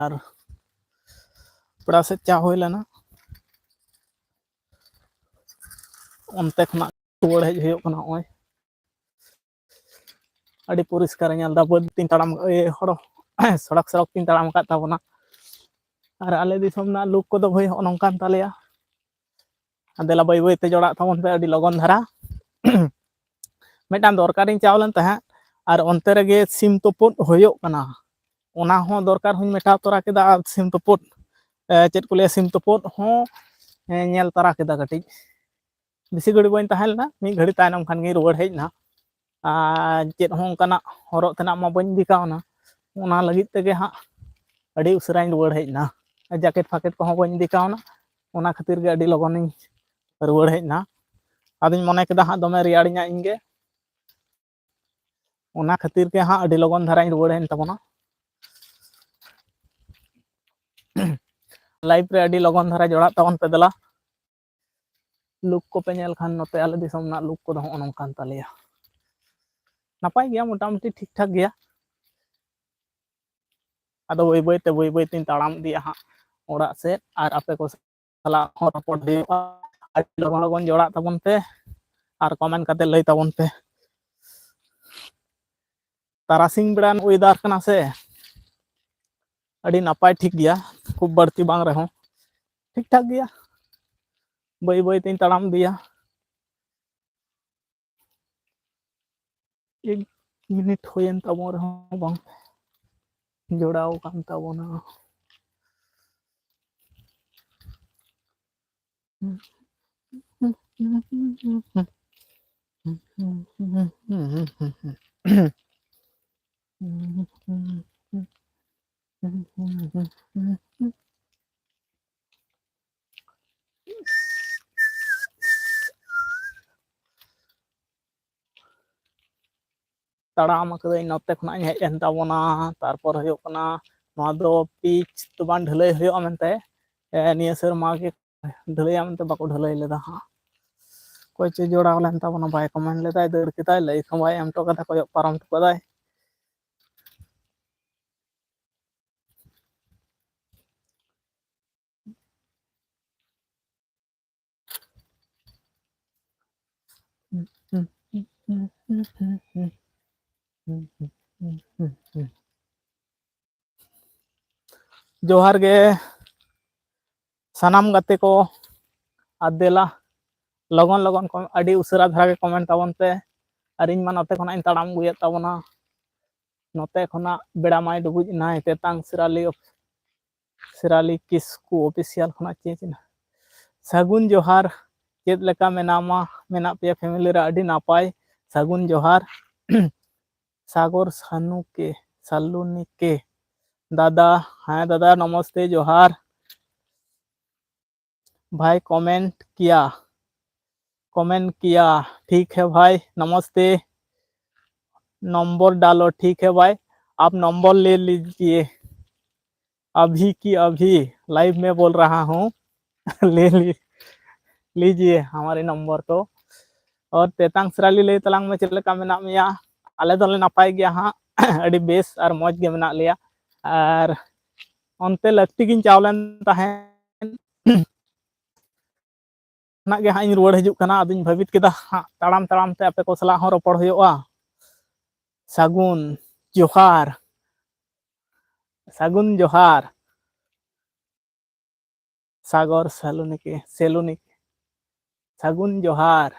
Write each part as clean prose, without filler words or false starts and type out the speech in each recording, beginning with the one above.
और पड़ा से चा हो लेना उनते खना रुआड़ हेज हुयो कना ओय अड़ी परिष्कार नेलदा बद तीन ताड़ाम हड़ो सड़क सड़क तीन ताड़ाम का ताबोना और आले दिसम ना लुक को दो भाई नोंकान तालेया आदेला बाई बाई ते जोड़ा थाबोन पे अड़ी लगन धारा मेटान दरकारिन चावलन तहा और onte rege sim topot होयो कना ओना हो दरकार हुन मेटा तोरा केदा सिम तोपट चेत को ले सिम तोपट हो नेल तरा केदा कटि बेसी घड़ी बइन तहलना मी घड़ी तायनम खान गे रुआड़ हेजना चेत हो कना हरो तना मा बइन दिकावना ओना लगित तेगे हा अड़ी उसराइन रुआड़ हेजना जैकेट फाकेट को हो बइन दिकावना ओना खातिर गे अड़ी लगनिन रुआड़ हेजना आदिन मने केदा हा दमे रियाड़िया इनगे ओना खातिर के हा अड़ी लगन धारा रुआड़ हेन तबोना लाइव रे अड़ी लगन धारा जोड़ा तबन पे दला लुक को पे नेल खान नोते आले दिसम ना लुक को दो नोंकान तालेया नापाय गया मोटामुटी ठीक ठाक गया आदो बाई बाई तीन ताड़ाम दिया हा ओड़ा से और आपे को सला हो रपोर्ट हुआ अड़ी लगन लगन जोड़ा तबन पे और कमेंट करते लई तबन पे तारासिंग बेड़ान वेदार कना से अड़ी नापाय ठीक गया खूब बढ़ती बांग रहो ठीक ठाक गया बाई बाई तीन ताड़ाम दिया 1 मिनट होयन तबोन रहो बांग जोड़ाओ कान तबोना ताड़ाम कदई नोते खना हेज एन तबोना तारपर होयो कना नोआ दो पिच तो बान ढलई होयो मेनते निया सेरमा के ढलईया मेनते बाको ढलई लेदा हा कोई चे जोड़ा लेन तबोना बाय कमेंट लेदाय दर केदाय लई खबाय एम तो कदा कोय पारम तो कदाय जोहार गे सनाम गाते को आदेला लगन लगन अड़ी उसरा धारा के कमेंट ताबन पे अरिन मा नोते खना इन ताड़ाम गुये ताबोना नोते खना बेड़ा माय डुबुज नाय तेतांग सिराली किसकू ऑफिशियल खना चेंज सगुन जोहार चेत लेका मेनामा मेना पे फैमिली रे अड़ी नापाय सगुन जोहार सागर सालुनी के दादा हाँ दादा नमस्ते जोहार भाई कमेंट किया ठीक है भाई नमस्ते नंबर डालो ठीक है भाई आप नंबर ले लीजिए अभी की अभी लाइव में बोल रहा हूँ ले लीजिए हमारे नंबर को और तेतांग सराली ले तलांग में चले का मेना मिया आले दोले नापाय गया हाँ अड़ी बेस और मौज गे मेना लिया और onte lakti गिन चावलन ताहेन ना गे हां इन रुआड़ हिजुग कना अदिन भाबित केदा हां ताड़ाम ताड़ाम ते आपे को सला हो रोपड़ होयोआ सागुन जोहार सागर सेलुनिक सागुन जोहार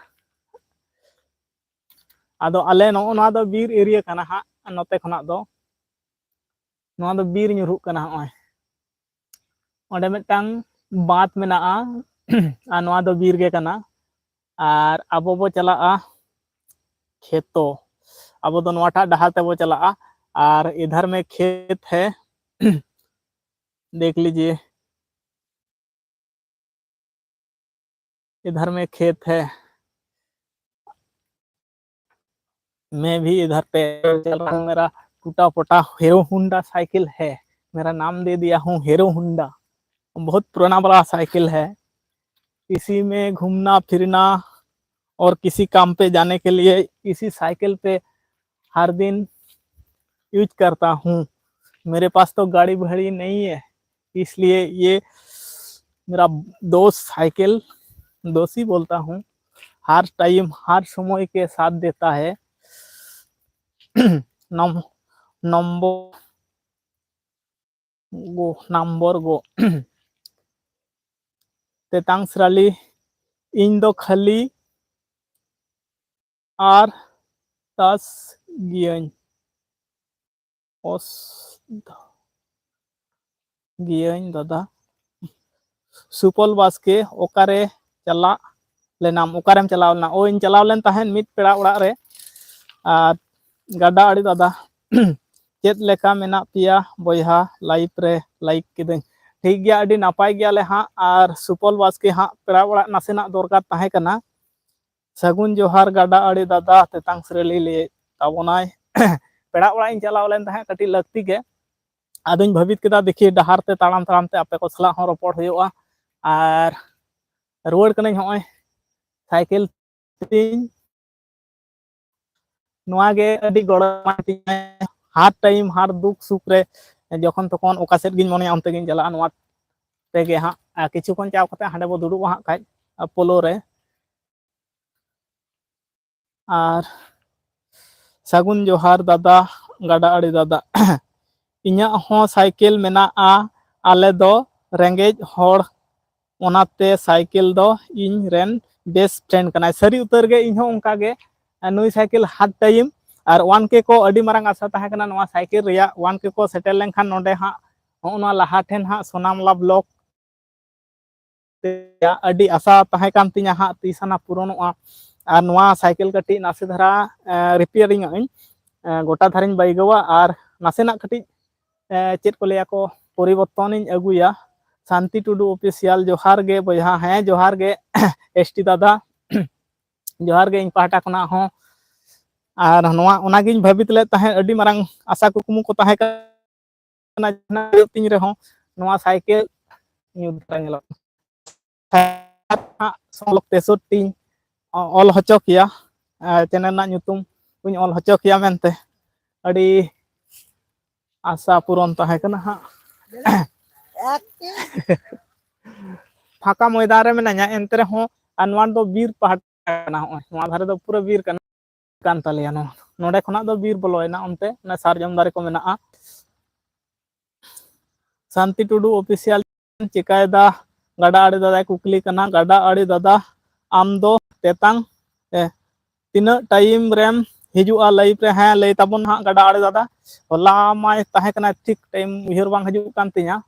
आदो आले नोना दो बीर एरिया कना हां नोते खना दो नोआ दो बीर nyuruh कना होय ओंडे मिटांग बात मेना आ नोआ दो बीर गे कना और अबो बो चला खेतो अब तो नोटा डहार ते वो चला और इधर में खेत है देख लीजिए इधर में खेत है मैं भी इधर पे चल रहा हूँ मेरा टूटा पोटा हीरो हुंडा साइकिल है मेरा नाम दे दिया हूँ हीरो हुंडा बहुत पुराना बड़ा साइकिल है इसी में घूमना फिरना और किसी काम पे जाने के लिए इसी साइकिल पे हर दिन यूज करता हूँ मेरे पास तो गाड़ी बड़ी नहीं है, इसलिए ये मेरा दोस्त साइकिल, दोस्त ही बोलता हूँ, हर टाइम हर समय के साथ देता है। नंबर गो तेतांग सराली इन दो खाली आर तास गियन ओस गियन दादा सुपल बास्के ओकारे चला लेनाम ओकारेम चलाव लेना ओ इन चलाव लेन ताहेन मित पेड़ा ओड़ा रे आर गाडा आड़ी दादा चेत लेका मेना पिया बोयहा लाइफ रे लाइक किदन ठीक गया अडी नापाय गया ले हाँ आर सुपल बास्के हाँ पेड़ा ओड़ा नासेना दरकार ताहे कना सगुन जोहार गाडा आड़ी दादा तेतांग सरेली ले ताबोनाय पेड़ा ओड़ा इन चलाव लेन ताहे कटी लगती के आदुन भाबित केदा देखी डहार ते ताड़ाम ताड़ाम ते आपे को सला हों रपड़ हुआ आर रुवाड़ कनाई होय साइकिल तीन नुआगे अडी गड़मा तिया हर टाइम हर दुख सुख रे जखन तखन ओका सेट गिन मने अंते गिन चला नुआ तेगे हाँ किछु खन चाव कते हांडे बो दुड़ुब हाँ खाय पोलो रे आर सगुन जोहार दादा गाडा आड़ी दादा इन्या हो साइकिल मेना आ आले दो रेंगेज होड़ ओनाते साइकिल दो इन रेन बेस्ट फ्रेंड कनाय सरी उतर गे इन हो उनका गे नुई साइकिल हर टाइम और 1K को अडी मारंग आशा ताहे कना नवा साइकिल रिया 1K को सेटल लेनखान नोडे हाँ होना लाहा ठेन हाँ सोनामला ब्लॉक अडी आशा ताहे कान तिया हाँ तीसना पूरणोआ और नवा साइकिल कटी नासे धरा रिपेयरिंग आइन गोटा धारिन बाइगवा और नासेना कटी चेत को लिया को परिवर्तन इन अगुया शांति टुडू ऑफिशियल जोहार गे बया हैं जोहार गे एसटी दादा जोहार गे इन पाहटा खना हो और नवा ओनागिन भाबित ले ताहे अडी मारंग आशा कुकुमु को ताहे कना जना तिन रे हो नवा साइकिल न्यू सोलक 63 ऑल हचो किया चैनल ना ᱧᱩᱛᱩᱢ कुछ ऑल हचो किया मेनते अडी आशा पूरण ताहे कना हाँ फाका मैदान रे मेनाया एंते रे हो अनवान दो बीर पहाटा ना हो नवा धारे दो पूरा बीर कना कान तालिया नो नोडे खना दो बीर बोलोयना ओनते ना सारजम दारे को मेना शांति टुडू ऑफिशियल चिकायदा गाडा आड़ी दादा कुकली कना गाडा आड़ी दादा आम दो तेतांग तीना टाइम रेम हिजुआ लाइफ रे हाँ लई ताबन हाँ गाडा आड़ी दादा होला माय ताहे कना ठीक टाइम उहर बांग हजू कान तिया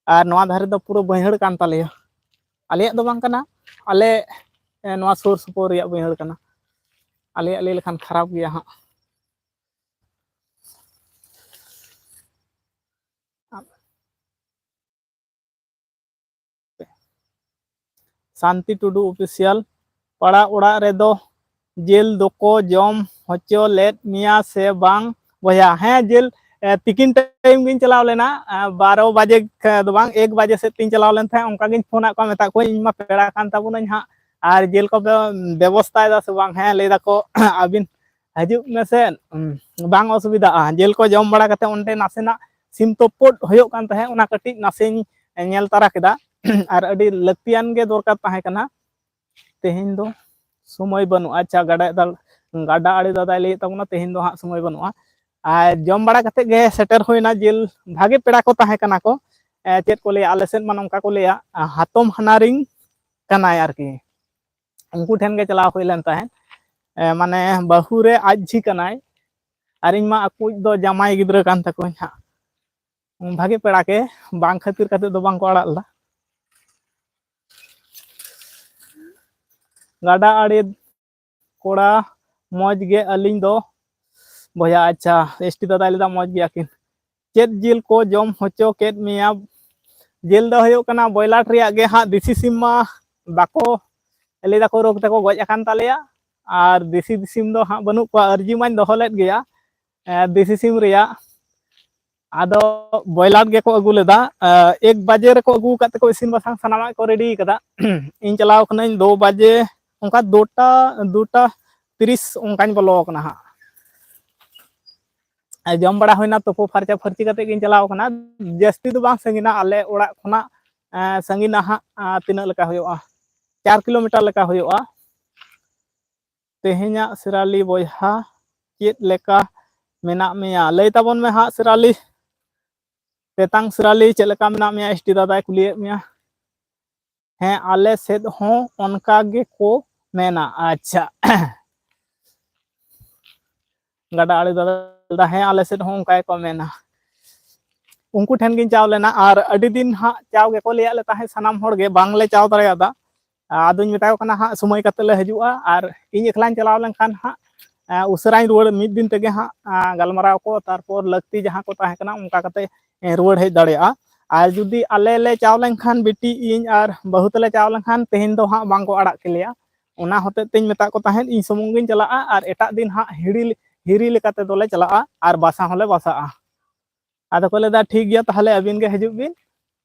और नवा धारे दो पूरा बहड़ कान तालिया आलिया दो बांग कना आले नवा सुर सुपुर रिया बहड़ कना आलिया ले लेखान खराब गया हाँ शांति टुडू ऑफिशियल पड़ा उड़ा रे दो जेल दोको जम हचो लेट मिया से बांग बया हैं जेल तिकिन टाइम गिन चलाव लेना 12 बजे दो बांग 1 बजे से 3 चलाव लेन थे उनका गिन फोन को मेता को इन मा पेड़ा कान ताबुन हाँ और जेल को व्यवस्था दा से बांग हैं ले दा को अबिन हजू में से बांग असुविधा जेल को जम बड़ा कते ओंडे नासेना सिम तोपोट होयो कान तहे ओना कटी नासे नेल तारा केदा और अडी लक्तियान गे दरकार ताहे कना तेहिन दो समय बनु अच्छा गाडा आड़ी दादा ले तबना तेहिन दो हाँ समय बनु और जम बड़ा कते गे सेटर होइना जेल भागे पेड़ा को ताहे कना को चेत को ले आले सेन मान को ले हातम हनारिंग कनाय आरकी उनको ठेन गे चला होइलन ताहे माने बहु रे आजी कनाय और इन मा अकुज दो जामाई गिद्रा कान तको हाँ भागे पेड़ा के बांग खातिर कते दो बांग को आड़ाला गाडा आड़ी कोड़ा मौज गे अलिंग दो भैया अच्छा एसटी दादा लेदा मौज गया किन चेत जेल को जम हचो केट मिया जेल दो होयो कना बॉयलाट रिया गे हाँ देसी सिम मा बाको लेदा को रोग तको गज अकान तालेया और देसी सिम दो हाँ बनु को अर्जी माइन दोहो लेद गया देसी सिम रिया आदो बॉयलाट गे को अगु लेदा 1 बजे रे को अगु काते को इसिन बसांग सनामा को रेडी कदा इन चलाव कना 2 बजे उनका 2टा 30 उनका बोलो कना हाँ जम बड़ा होना तुपो फर्चा फर्ची कते गिन चलाव कना जास्ती दो बांग संगिना आले ओड़ा खना संगिना हा तिना लका होयोआ 4 किलोमीटर लका होयोआ तेहेኛ सिराली बोयहा चेत लेका मेना मेया लय ताबन में हा सिराली तेतांग सिराली चेत लेका मेना मेया एसटी दादा कुलिए मेया हैं आले सेद हो उनका गे को मेना अच्छा गड़ा आड़े दादा हैं आले सेद हो उनका को मेना उनको ठेन गिन चाव लेना और अडी दिन हा चाव गे को लिया ले ताहे सनाम होड़ गे बांग ले चाव दरेयादा आदुñ मेटाव कना हा समय कते ले हजुआ और इन एकलान चलाव लेनखान हा उसराई रुवाड़ मिद दिन तेगे हा गलमराव को तारपर लक्ति जहां को ताहे कना उनका कते रुवाड़ हेज दाड़ेया और जुदी आले ले चाव लेनखान बेटी इन और बहुत ले चाव लेनखान तेहेन दो हा बांग को अड़ाक केलिया ओना होते तेñ मेता को ताहेन इन सुमुंगिन चला और एटा दिन हा हिरी लेकाते दोले चला और बासा होले बासा आदो को लेदा ठीक गया ताहले अबिन गे हजु बिन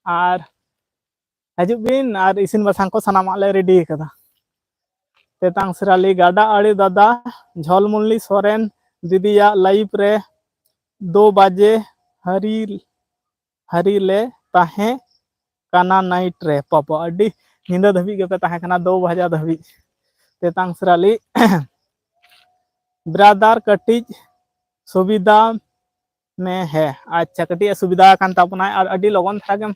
और हजु बिन और इसिन बासांग को सनामा ले रेडी कदा तेतांग सिराली गाडा आड़ी दादा झलमुल्ली सोरेन दीदिया लाइव रे 2 बजे हरी ले ताहे काना नाइट रे पापा अडी निंदा धबी गे पे ताहे काना 2 बजे धबी तेतांग सिराली ब्रादर कटिज सुविधा में है अच्छा कटी सुविधा कान ताबना और अडी लगन थागेम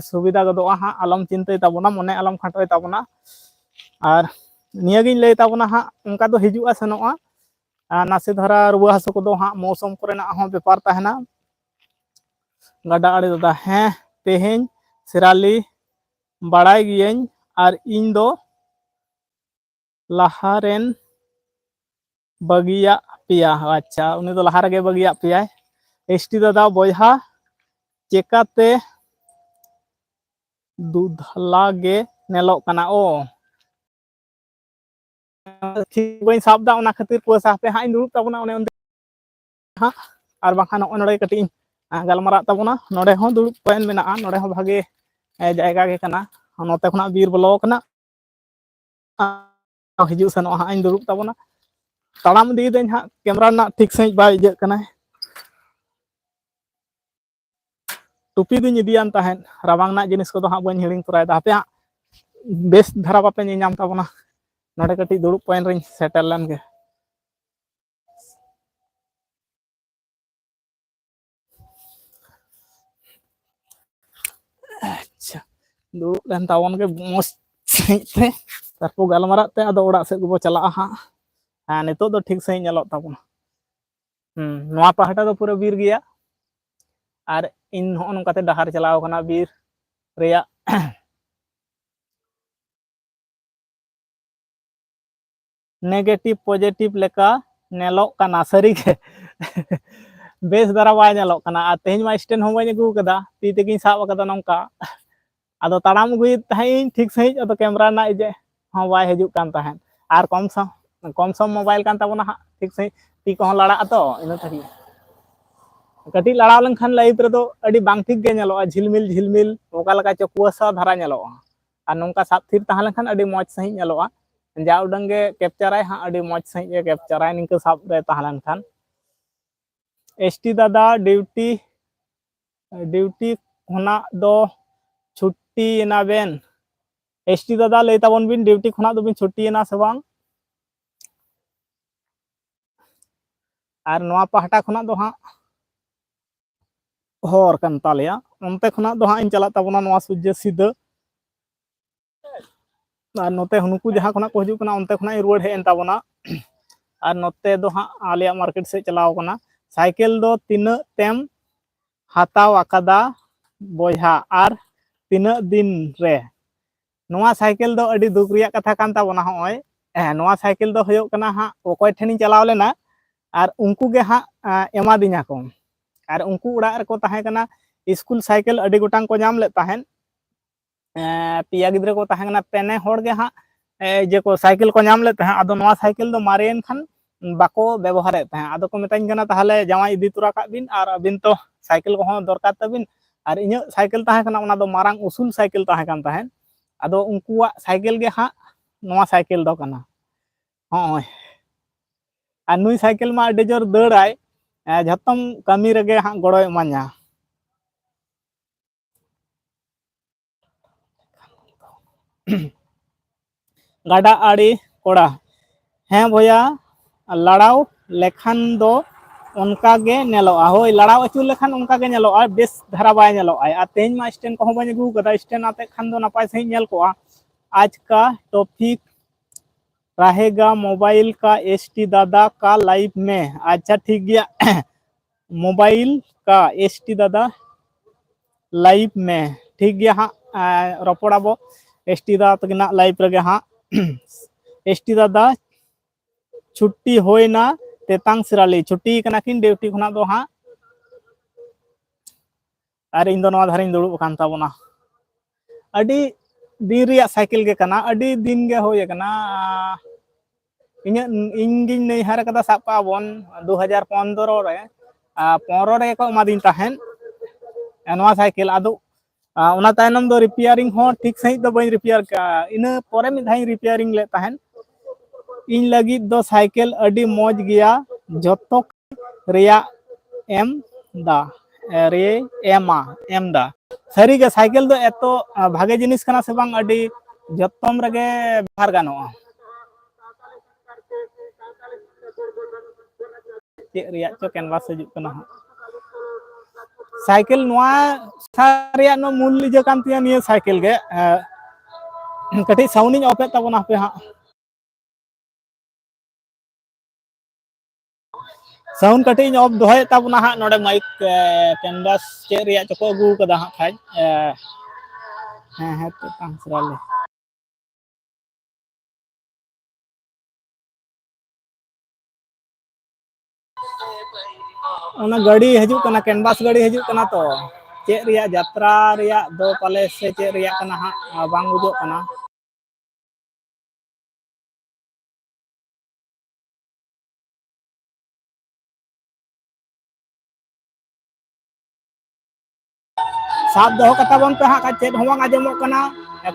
सुविधा गदोआ हा आलम चिंता ताबना मने आलम खाटो ताबना और नियागिन लय ताबना हा उनका दो हिजुआ सनोआ नासे धरा रुआ हसो को दो हा मौसम कोरेना हो बेपार ताहेना गाडा आड़े दादा हैं तेहेन सिराली बड़ाई गियन और इन दो लहारेन बगिया पिया अच्छा उनी दो लहार गे बगिया पिया एसटी दादा बोयहा चेकाते दूधला गे नेलो कना ओ ठीक बई साबदा ओना खातिर पोसा पे हाई दुरुब ताबना ओने हा और बाखान नोडे कटी गलमरा ताबना नोडे हो दुरुब पेन मेना नोडे हो भागे जायगा गे कना नोते खना बीर बोलो कना हिजु सनो हा इन दुरुब ताबना ताड़ाम दी देन हा कैमरा ना ठीक सही बाय इजे कना टुपी दिन इदियान ताहेन राबांग ना जिनिस को दो हा बन हिड़िंग तोराय दा पे बेस धरा बापे नियाम ताबना नोडे कटी दुरुब पेन रिन सेटल लन गे अच्छा दुरुब लन तावन के मोस सही तारपो गलमरा ते आदो ओड़ा से गो चला हा नितो दो ठीक सही नेलो ताबना नोआ पहाटा दो पूरा बीर गया और इन हो नोकाते डहार चलाव कना बीर रेया नेगेटिव पॉजिटिव लेका नेलो कना सरी के बेस दरा बाय नेलो कना आ तेज मा स्टैंड हो बाय गु कदा ती तेगिन साब कदा नोंका आदो ताड़ाम गुई ताहेन ठीक सही आदो कैमरा ना इजे हो बाय हजु कान ताहेन और कम सम मोबाइल कान ताबना हा ठीक सही ती को लड़ा तो इन थकी कटी लड़ाव लेनखान लाइव रे दो अडी बांग ठीक गे नेलो झिलमिल ओका लका चकुआसा धरा नेलो और नोंका साब थिर ताहा लेनखान अडी मौज सही नेलो जा उडंगे कैप्चराय हाँ अडी मौज सही कैप्चराय निंक साब रे ताहा लेनखान एसटी दादा ड्यूटी खुना दो छुट्टी ना बेन एसटी दादा लय ताबन बिन ड्यूटी खुना दो बिन छुट्टी ना से बांग और नोआ पहाटा खुना दो हाँ हर कान तालेया उनते खुना दो हाँ इन चला ताबना नोआ सूर्य सीधा और नोते हुनुकु जहां खुना को हजु कना उनते खुना रुवाड़ हेन ताबना और नोते दो हाँ आलिया मार्केट से चलाव कना साइकिल दो तीन तेम हाताव आकादा बोयहा और तीन दिन रे नोआ साइकिल दो अडी दुख रिया कथा कान ताबना होय नोआ साइकिल दो होयो कना हाँ ओकोय ठेनी चलाव लेना और उनको गे हाँ एमा दिना को और उनको उड़ा रे को ताहे कना स्कूल साइकिल अडी गोटांग को नाम ले ताहेन पिया गिद्रे को ताहेना पेने होड़ गे हाँ जे को साइकिल को नाम ले ताहे आदो नोआ साइकिल दो मारेन खान बाको व्यवहार ताहे आदो को मेताइन कना ताहले जावाई इदी तुरा का बिन और अबिन तो साइकिल को हो दरकार तबिन और इन साइकिल ताहे कना ओना दो मारांग उसूल साइकिल ताहे कान ताहेन आदो उनकुआ साइकिल गे हाँ नोआ साइकिल दो कना होय और नुई साइकिल मा अडी जोर दौड़ाय ᱡᱷᱚᱛᱚᱢ ᱠᱟᱹᱢᱤ ᱨᱮᱜᱮ ᱦᱟᱸᱜ ᱜᱚᱲᱚᱭ ᱮᱢᱟᱹᱧᱟ। ᱜᱟᱰᱟ ᱟᱲᱮ ᱠᱚᱲᱟ, ᱦᱮᱸ ᱵᱚᱭᱦᱟ ᱞᱟᱲᱟᱣ ᱞᱮᱠᱷᱟᱱ ᱫᱚ ᱚᱱᱠᱟ ᱜᱮ ᱧᱮᱞᱚᱜᱼᱟ, ᱦᱳᱭ ᱞᱟᱲᱟᱣ ᱟᱹᱪᱩᱨ ᱞᱮᱠᱷᱟᱱ ᱚᱱᱠᱟ ᱜᱮ ᱧᱮᱞᱚᱜᱼᱟ, ᱵᱮᱥ ᱫᱷᱟᱨᱟ ᱵᱟᱭ ᱧᱮᱞᱚᱜᱼᱟ। ᱟᱨ ᱛᱮᱦᱮᱧ ᱢᱟ ᱥᱴᱮᱱᱰ ᱠᱚᱦᱚᱸ ᱵᱟᱹᱧ ᱟᱹᱜᱩ ᱠᱟᱫᱟ, ᱥᱴᱮᱱᱰ ᱟᱛᱮᱫ ᱠᱷᱟᱱ ᱫᱚ ᱱᱟᱯᱟय ᱥᱟᱺᱦᱤᱡ ᱧᱮᱞ ᱠᱚᱜᱼᱟ। आज का टॉपिक रहेगा मोबाइल का एसटी दादा का लाइव में। अच्छा ठीक गया मोबाइल का एसटी दादा लाइव में ठीक गया हाँ रपड़ा बो एसटी दादा तक लाइव रगे हाँ एसटी दादा छुट्टी होना तेतांग सिराली छुट्टी कना किन ड्यूटी खुना दो हाँ और इन दोनों धारिन दुड़ुब कान ताबोना अडी दिन रिया साइकिल के कना अडी दिन गे होय कना इन नैहार कदा साब पाबोन 2015 रे 15 रे को एमादिन ताहेन नवा साइकिल आदो उना तायनम दो रिपेयरिंग हो ठीक सही दो बई रिपेयर का इना परे में धाई रिपेयरिंग ले ताहेन इन लगी दो साइकिल अडी मौज गया जतो रिया एम दा रे एमा एम दा सारी के साइकिल दो एतो भागे जिनिस कना से बांग अडी जतम रगे बाहर गानोआ चे रिया चो कैनवास हिजुग कना साइकिल नवा सारिया नो मूल्य जो कान तिया निया साइकिल गे कटी साउंडिंग ऑफ ताबोना पे हां साउंड कटी ऑफ दोहे ताबोना हां नोडे माइक कैनवास चे रिया चको अगू कदा हां खाज हाँ तो तांसराले ओना गाड़ी हिजुग कना कैनवास गाड़ी हिजुग कना तो चे रिया यात्रा रिया दो पाले से चे रिया कना हां बांग बुझो कना साब दो कता बन पे हां चेत होवांग आजमो कना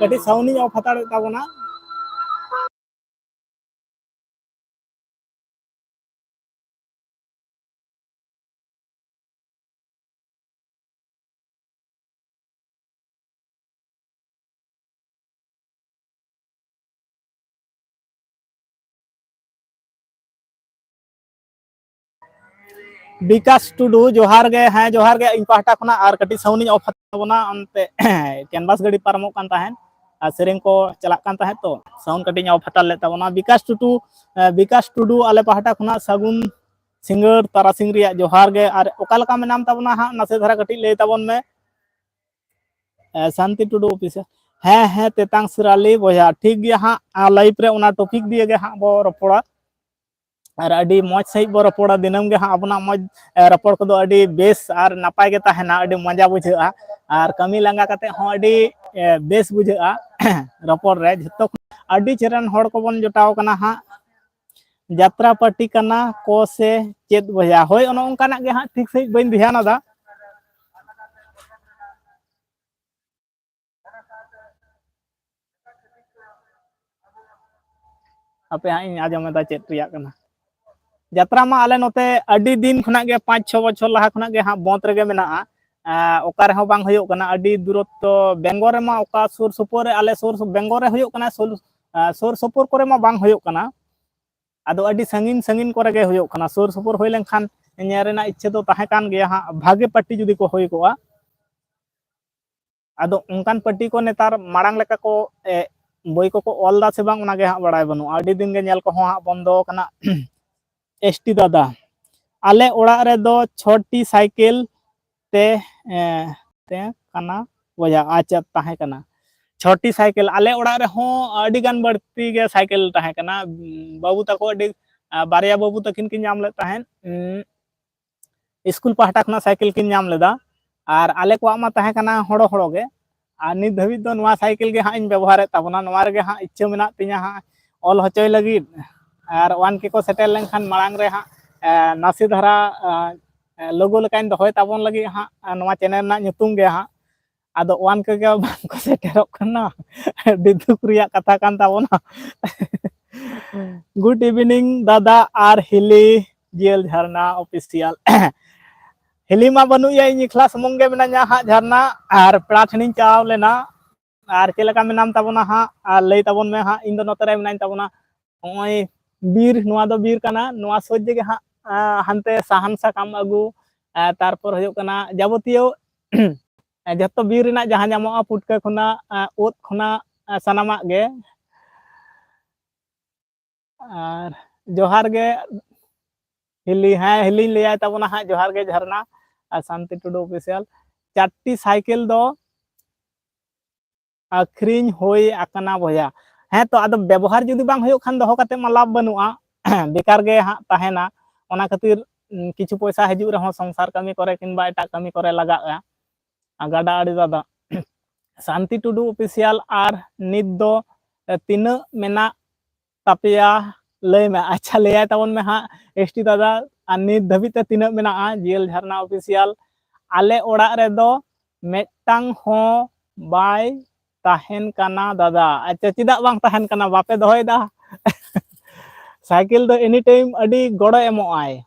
कटी साउंडिंग ऑफ हताड़ ताबोना विकास टुडू जोहार गे हाँ जोहार गे इन पाहटा खुना और कटी साउंडिंग ऑफ ताबोना अंते कैनवास गाड़ी पारमो कान ताहेन सेरेंग को चला कान ताहे तो साउंड कटी ऑफ हटाल ले ताबोना विकास टुडू आले पाहटा खुना सगुन सिंगर तारासिंग रिया जोहार गे और ओका लका में नाम ताबोना हां नसे धरा कटी ले ताबोन में शांति टुडू ऑफिस हाँ हाँ तेतांग सिराली बोया ठीक गया हां लाइव रे ओना टॉपिक दिए गे हां बो रपड़ा और अडी मौज सही बो रपड़ा दिनम गे हां अपना मौज रपड़ को दो अडी बेस और नापाय गे ताहेना अडी मजा बुझा और कमी लंगा कते हो अडी बेस बुझा रपड़ रे जतो अडी चेरन हड़ को बन जोटाव कना हां यात्रा पार्टी कना को से चेत बोया होय ओनो उनकाना गे हां ठीक सही बइन ध्यान अदा अपे हां इन आजम दा चेत रिया कना यात्रा मा आले नोते अडी दिन खुना गे 5-6 बछर लहा खुना गे हां बंद रगे मेना ओका रे हो बांग होयो कना अडी दूरत्व बेंगोर रे मा ओका सुर सुपुर रे आले सुर बेंगोर रे होयो कना सुर सुपुर करे मा बांग होयो कना आदो अडी संगीन संगीन करे गे होयो कना सुर सुपुर होय लेनखान ᱧᱮᱞ ᱨᱮᱱᱟᱜ इच्छा तो ताहे कान गया हां भागे पार्टी जुदी को होय कोआ आदो उनकान पार्टी को नेतार मारांग लेका को बई को ऑल दा से बांग उना गे हां बड़ाय बनु अडी दिन गे नेल को हां बंदो कना एसटी दादा आले ओड़ा रे दो छोटी साइकिल ते कना वजह आचा ताहे कना छोटी साइकिल आले ओड़ा रे हो अडी गान बढ़ती गे साइकिल ताहे कना बाबू तको अडी बारिया बाबू तकिन किन नाम ले ताहेन स्कूल पाहटा खना साइकिल किन नाम लेदा और आले को मा ताहे कना हड़ो हड़ो गे और नित धबी दो नवा साइकिल गे हां इन व्यवहार ताबना नवा रे हां इच्छा मेना तिया हां ऑल होचोय लगी और वान के को सेटल लेनखान मांग रे हां नासी धारा लोगो लेकाइन दोहय ताबन लगी हां नवा चैनल ना nyutum गे हां आदो वान के बांग को सेटरक कना दिदुक रिया कथा कान ताबना गुड इवनिंग दादा और हिली जियल झरना ऑफिशियल हिली मा बनुया इन इखला सुमुंग गे मेनाया हाँ झरना और पेड़ा ठेनिं चाव लेना और चेलका मेनाम ताबोना हाँ और लई ताबोन में हाँ इन दो नोतरे मेनाइन ताबोना ओय बीर नुआ दो बीर कना नुआ सोज गे हाँ हनते साहन साकाम अगु तारपर हुयुग कना जाबतियो जतो बीर रिना जहां ᱧᱟᱢᱚᱜᱼᱟ पुटका खुना ओत खुना सनामा गे और जोहार गे हिली हाँ हिली लिया ताबोना हाँ जोहार गे झरना शांति टुडू ऑफिशियल 4टी साइकिल दो आखरीन होई आकना बया हाँ तो आदो व्यवहार जुदी बांग हुयुग खान दोहो काते मा लाभ बनुआ बेकार गे हाँ ताहेना ओना खातिर किछु पैसा हिजुग रहो संसार कमी करे किंबा एटा कमी करे लगागा गाडा आड़ी दादा शांति टुडू ऑफिशियल और नित दो तीना मेना तापिया लय में अच्छा ले ताबन में हाँ एसटी दादा और नित धाबिते तीना मेना जियल झरना ऑफिशियल आले ओड़ा रे दो मेटांग हो बाय ताहेन कना दादा अच्छा चिदा बांग ताहेन कना बापे दोहयदा साइकिल दो एनी टाइम अडी गड़ो एमोआय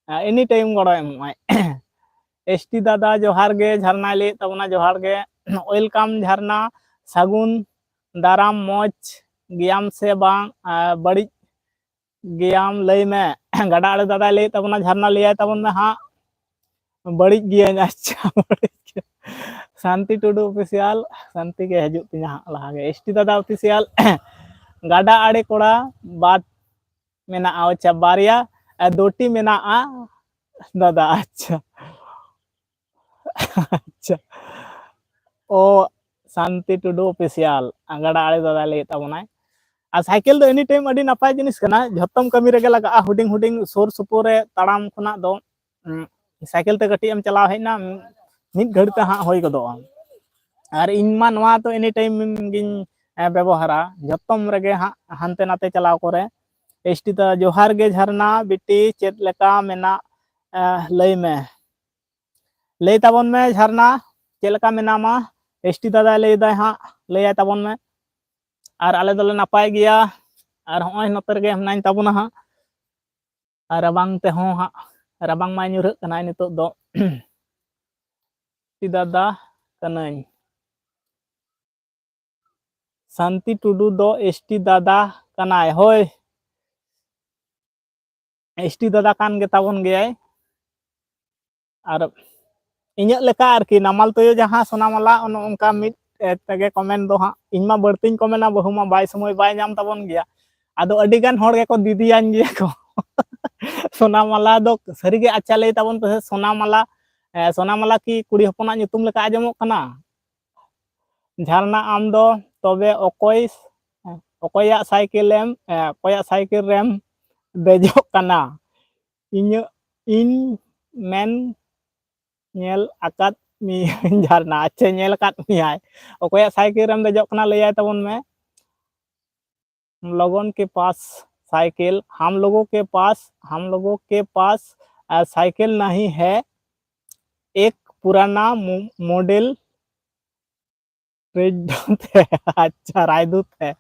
एनी टाइम गड़ो एमोआय एसटी दादा जोहार गे झरना ले तबना जोहार गे वेलकम झरना सागुन दाराम मौज गियाम से बांग बड़ी गियाम लय में गाडा आड़े दादा ले तबना झरना ले तबन में हाँ बड़ी गिया अच्छा शांति टुडू ऑफिशियल शांति के हजु तिना हाँ लहागे एसटी दादा ऑफिशियल गाडा आड़े कोड़ा बात मेना अच्छा बारिया दोटी मेना दादा अच्छा अच्छा ओ शांति टुडू ऑफिशियल गाडा आड़े दादा ले तबना आ साइकिल दो एनी टाइम अडी नापाय जिनिस कना झतम कमी रेगे लगा हुडिंग हुडिंग सोर सुपुर रे ताड़ाम खुना दो साइकिल ते गटी एम चलाव हेना मिद घड़ी ते हाँ होई गदो और इनमा नवा तो एनी टाइम गिन व्यवहारा झतम रेगे हाँ हानते नाते चलाव करे एसटी दा जोहार गे झरना बिटी चेत लेका मेना लय में लय ताबन में झरना चेलका मेनामा एसटी दादा लय दा हाँ लय ताबन में और आले दोले नापाय गया और होय नोतर गे हमनाइन ताबुना हाँ रबांग ते हो हाँ रबांग मा ᱧᱩᱨᱦᱟᱹᱜ कना नितो दो दादा कनाई शांति टुडू दो एसटी दादा कनाय होय एसटी दादा कान गे ताबन गयाय और इᱧᱟᱹᱜ लेका आरकी नामाल तोयो जहां सोनामाला उनका मिद तेगे कमेंट दो हाँ इनमा बड़तीन कमेंटा बहु मा बाय समय बाय नाम ताबन गया आदो अडी गान होड़ गे को दीदीयान गया को सोनामाला दो सरीगे अच्छा ले ताबन पे सोनामाला की कुड़ी हपना nyutum लेका आजमो कना झरना आम दो तबे ओकोया साइकिल रेम देजो कना इन मेन नेल आकात मी झरना अच्छे नेल काट मियाय ओकोया साइकिल रेम देजो कना ले ताबन में हम लोगों के पास साइकिल नहीं है एक पुराना मॉडल अच्छा रायदूत है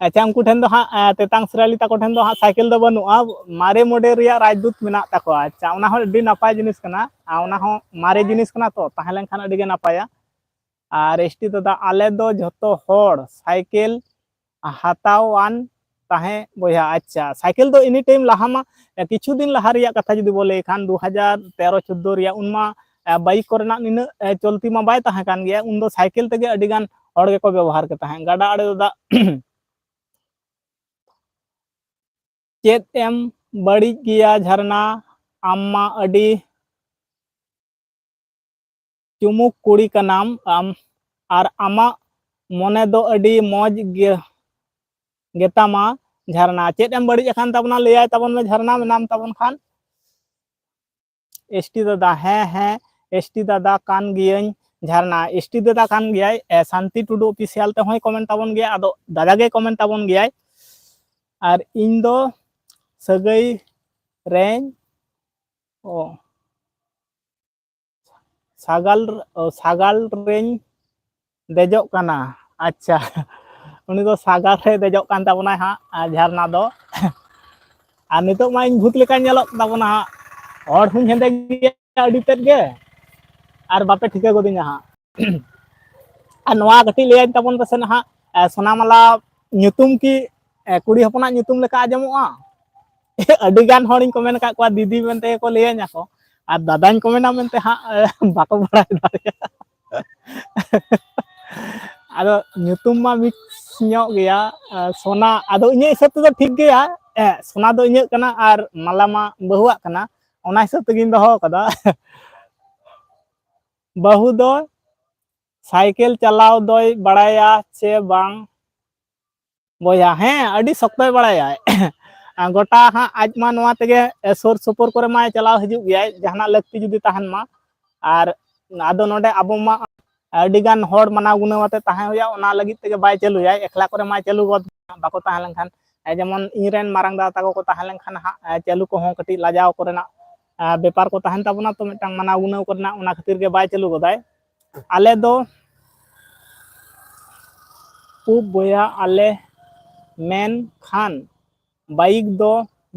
अच्छा उनको ठेन दो हाँ तेतांग सराली ताको ठेन दो हाँ साइकिल दो बनुआ मारे मॉडल रिया राजदूत मेना ताको अच्छा उना हो अडी नापाय जिनिस कना उना हो मारे जिनिस कना तो ताहें खान अडी गे नापाया और एसटी दादा आले दो झतो होड़ साइकिल हातावान ताहे बोया अच्छा साइकिल दो एनी टाइम लहामा किछु दिन लहा रिया कथा जुदी बोले खान 2013-14 रिया उनमा बाइक कोरेना निन चलती मा बाय ताहे कान गया उन दो साइकिल तेगे अडी गान होड़ गे को व्यवहार के ताहे गाडा आड़े दादा चेत एम बड़ी गया झरना आम्मा अडी चुमुक कुड़ी का नाम और आमा मने दो अडी मौज गेतामा झरना चेत एम बड़ी खान तबना ले तबन में झरना में नाम तबन खान एसटी दादा है एसटी दादा कान गियन झरना एसटी दादा कान गया शांति टुडू ऑफिशियल ते होय कमेंट तबन गया आदो दादा गे कमेंट तबन गया और इन दो सगई रेन ओ सागाल रेन देजो कना अच्छा उनी दो सागाल रे देजो कान तबना हाँ झरना दो ᱟᱨ ᱱᱤᱛᱚᱜ ᱢᱟ ᱤᱧ ᱵᱷूᱛ ᱞᱮᱠᱟᱧ ᱧᱮᱞᱚᱜ ᱛᱟᱵᱚᱱᱟ ᱦᱟᱸᱜ ᱦᱚᱲ ᱦᱚᱸᱧ ᱦᱮᱸᱫᱮ ᱜᱮᱭᱟ ᱟᱹᱰᱤ ᱛᱮᱫ ᱜᱮ ᱟᱨ ᱵᱟᱯᱮ ᱴᱷᱤᱠᱟᱹ ᱜᱚᱫᱤᱧᱟ ᱦᱟᱸᱜ ᱟᱨ ᱱᱚᱣᱟ ᱠᱟᱹᱴᱤᱡ ᱞᱟᱹᱭᱟᱹᱧ ᱛᱟᱵᱚᱱ ᱯᱮᱥᱮ ᱱᱟᱦᱟᱜ ᱥᱳᱱᱟᱢᱟᱞᱟ ᱧᱩᱛᱩᱢ ᱠᱤ ᱠᱩᱲᱤ ᱦᱚᱯᱚᱱᱟᱜ ᱧᱩᱛᱩᱢ ᱞᱮᱠᱟ ᱟᱸᱡᱚᱢᱚᱜᱼᱟ ᱟᱹᱰᱤ ᱜᱟᱱ ᱦᱚᱲᱤᱧ ᱠᱚᱢᱮᱱ ᱟᱠᱟᱫ ᱠᱚᱣᱟ ᱫᱤᱫᱤ ᱢᱮᱱᱛᱮ ᱠᱚ ᱞᱟᱹᱭᱟᱹᱧᱟ ᱠᱚ ᱟᱨ ᱫᱟᱫᱟᱧ ᱠᱚᱢᱮᱱᱟ ᱢᱮᱱᱛᱮ ᱦᱟᱸᱜ ᱵᱟᱠᱚ ᱵᱟᱲᱟᱭ ᱫᱟᱲᱮᱭᱟᱜᱼᱟ ᱟᱫᱚ ᱧᱩᱛᱩᱢ ᱢᱟ ᱢᱤᱠᱥ ᱧᱚᱜ ᱜᱮᱭᱟ ᱥᱳᱱᱟ ᱟᱫᱚ ᱤᱧᱟᱹᱜ ᱦᱤᱥᱟᱹᱵ ᱛᱮᱫᱚ ᱴᱷᱤᱠ ᱜᱮᱭᱟ ᱥᱳᱱᱟ ᱫᱚ ᱤᱧᱟᱹᱜ ᱠᱟᱱᱟ ᱟᱨ ᱢᱟᱞᱟ ᱢᱟ ᱵᱟᱹᱦᱩᱣᱟᱜ ᱠᱟᱱᱟ ᱚᱱᱟ ᱦᱤᱥᱟᱹᱵ ᱛᱮᱜᱤᱧ ᱫᱚᱦᱚ ᱟᱠᱟᱫᱟ ᱵᱟᱹᱦᱩ ᱫᱚ साइकिल चलाव दोय बड़ाया चे बांग बोया हैं अड़ी शक्तोय बड़ाया गोटा हाँ आज मा नोआ तेगे सुर सुपुर करे मा चलाव हिजुग गया जहाना लक्ति जुदी तहन मा आर आदो नोडे अबो मा अड़ी गान होड़ मना गुनावते ताहे होया ओना लगित तेगे बाय चलुया एकला करे मा चलु गद बाको ताहे लेनखान जेमन इरेन मारांग दा ताको को ताहे लेनखान हा चलु को हो कटी लाजाव करेना बेपार को ताहन ताबना तो मिटांग मना गुनाव करना ओना खातिर गे बाय चलु गदाय आले दो खूब बोया आले मेन खान बाइक दो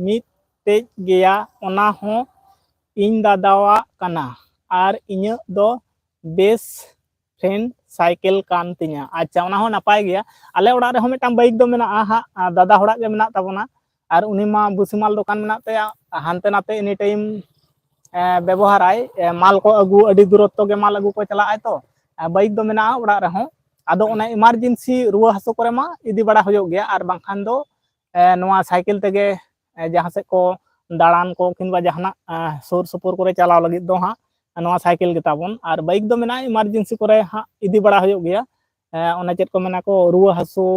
मित तेज गया ओना हो इन दादावा कना आर इᱧ दो बेस फ्रेंड साइकिल कान तिया अच्छा ओना हो नापाय गया आले ओड़ा रे हो मिटांग बाइक दो मेना हा दादा होड़ा गे मेना ताबना आर उनी मा बुसिमाल दुकान मेना ते हानते नाते एनी टाइम व्यवहाराय माल को अगु अडी दूरत्व गे माल अगु को चला आय तो बाइक दो मेना ओड़ा रे हो आदो ओना इमरजेंसी रुआ हसो करे मा इदी बड़ा होयो गया आर बांखान दो नोआ साइकिल तेगे जहां से को दाड़ान को किंबा जहाना सुर सुपुर करे चलाव लगित दो हा नोआ साइकिल गे ताबन आर बाइक दो मेना इमरजेंसी करे हा इदी बड़ा होयो गया ओना चेत को मेना को रुआ हसो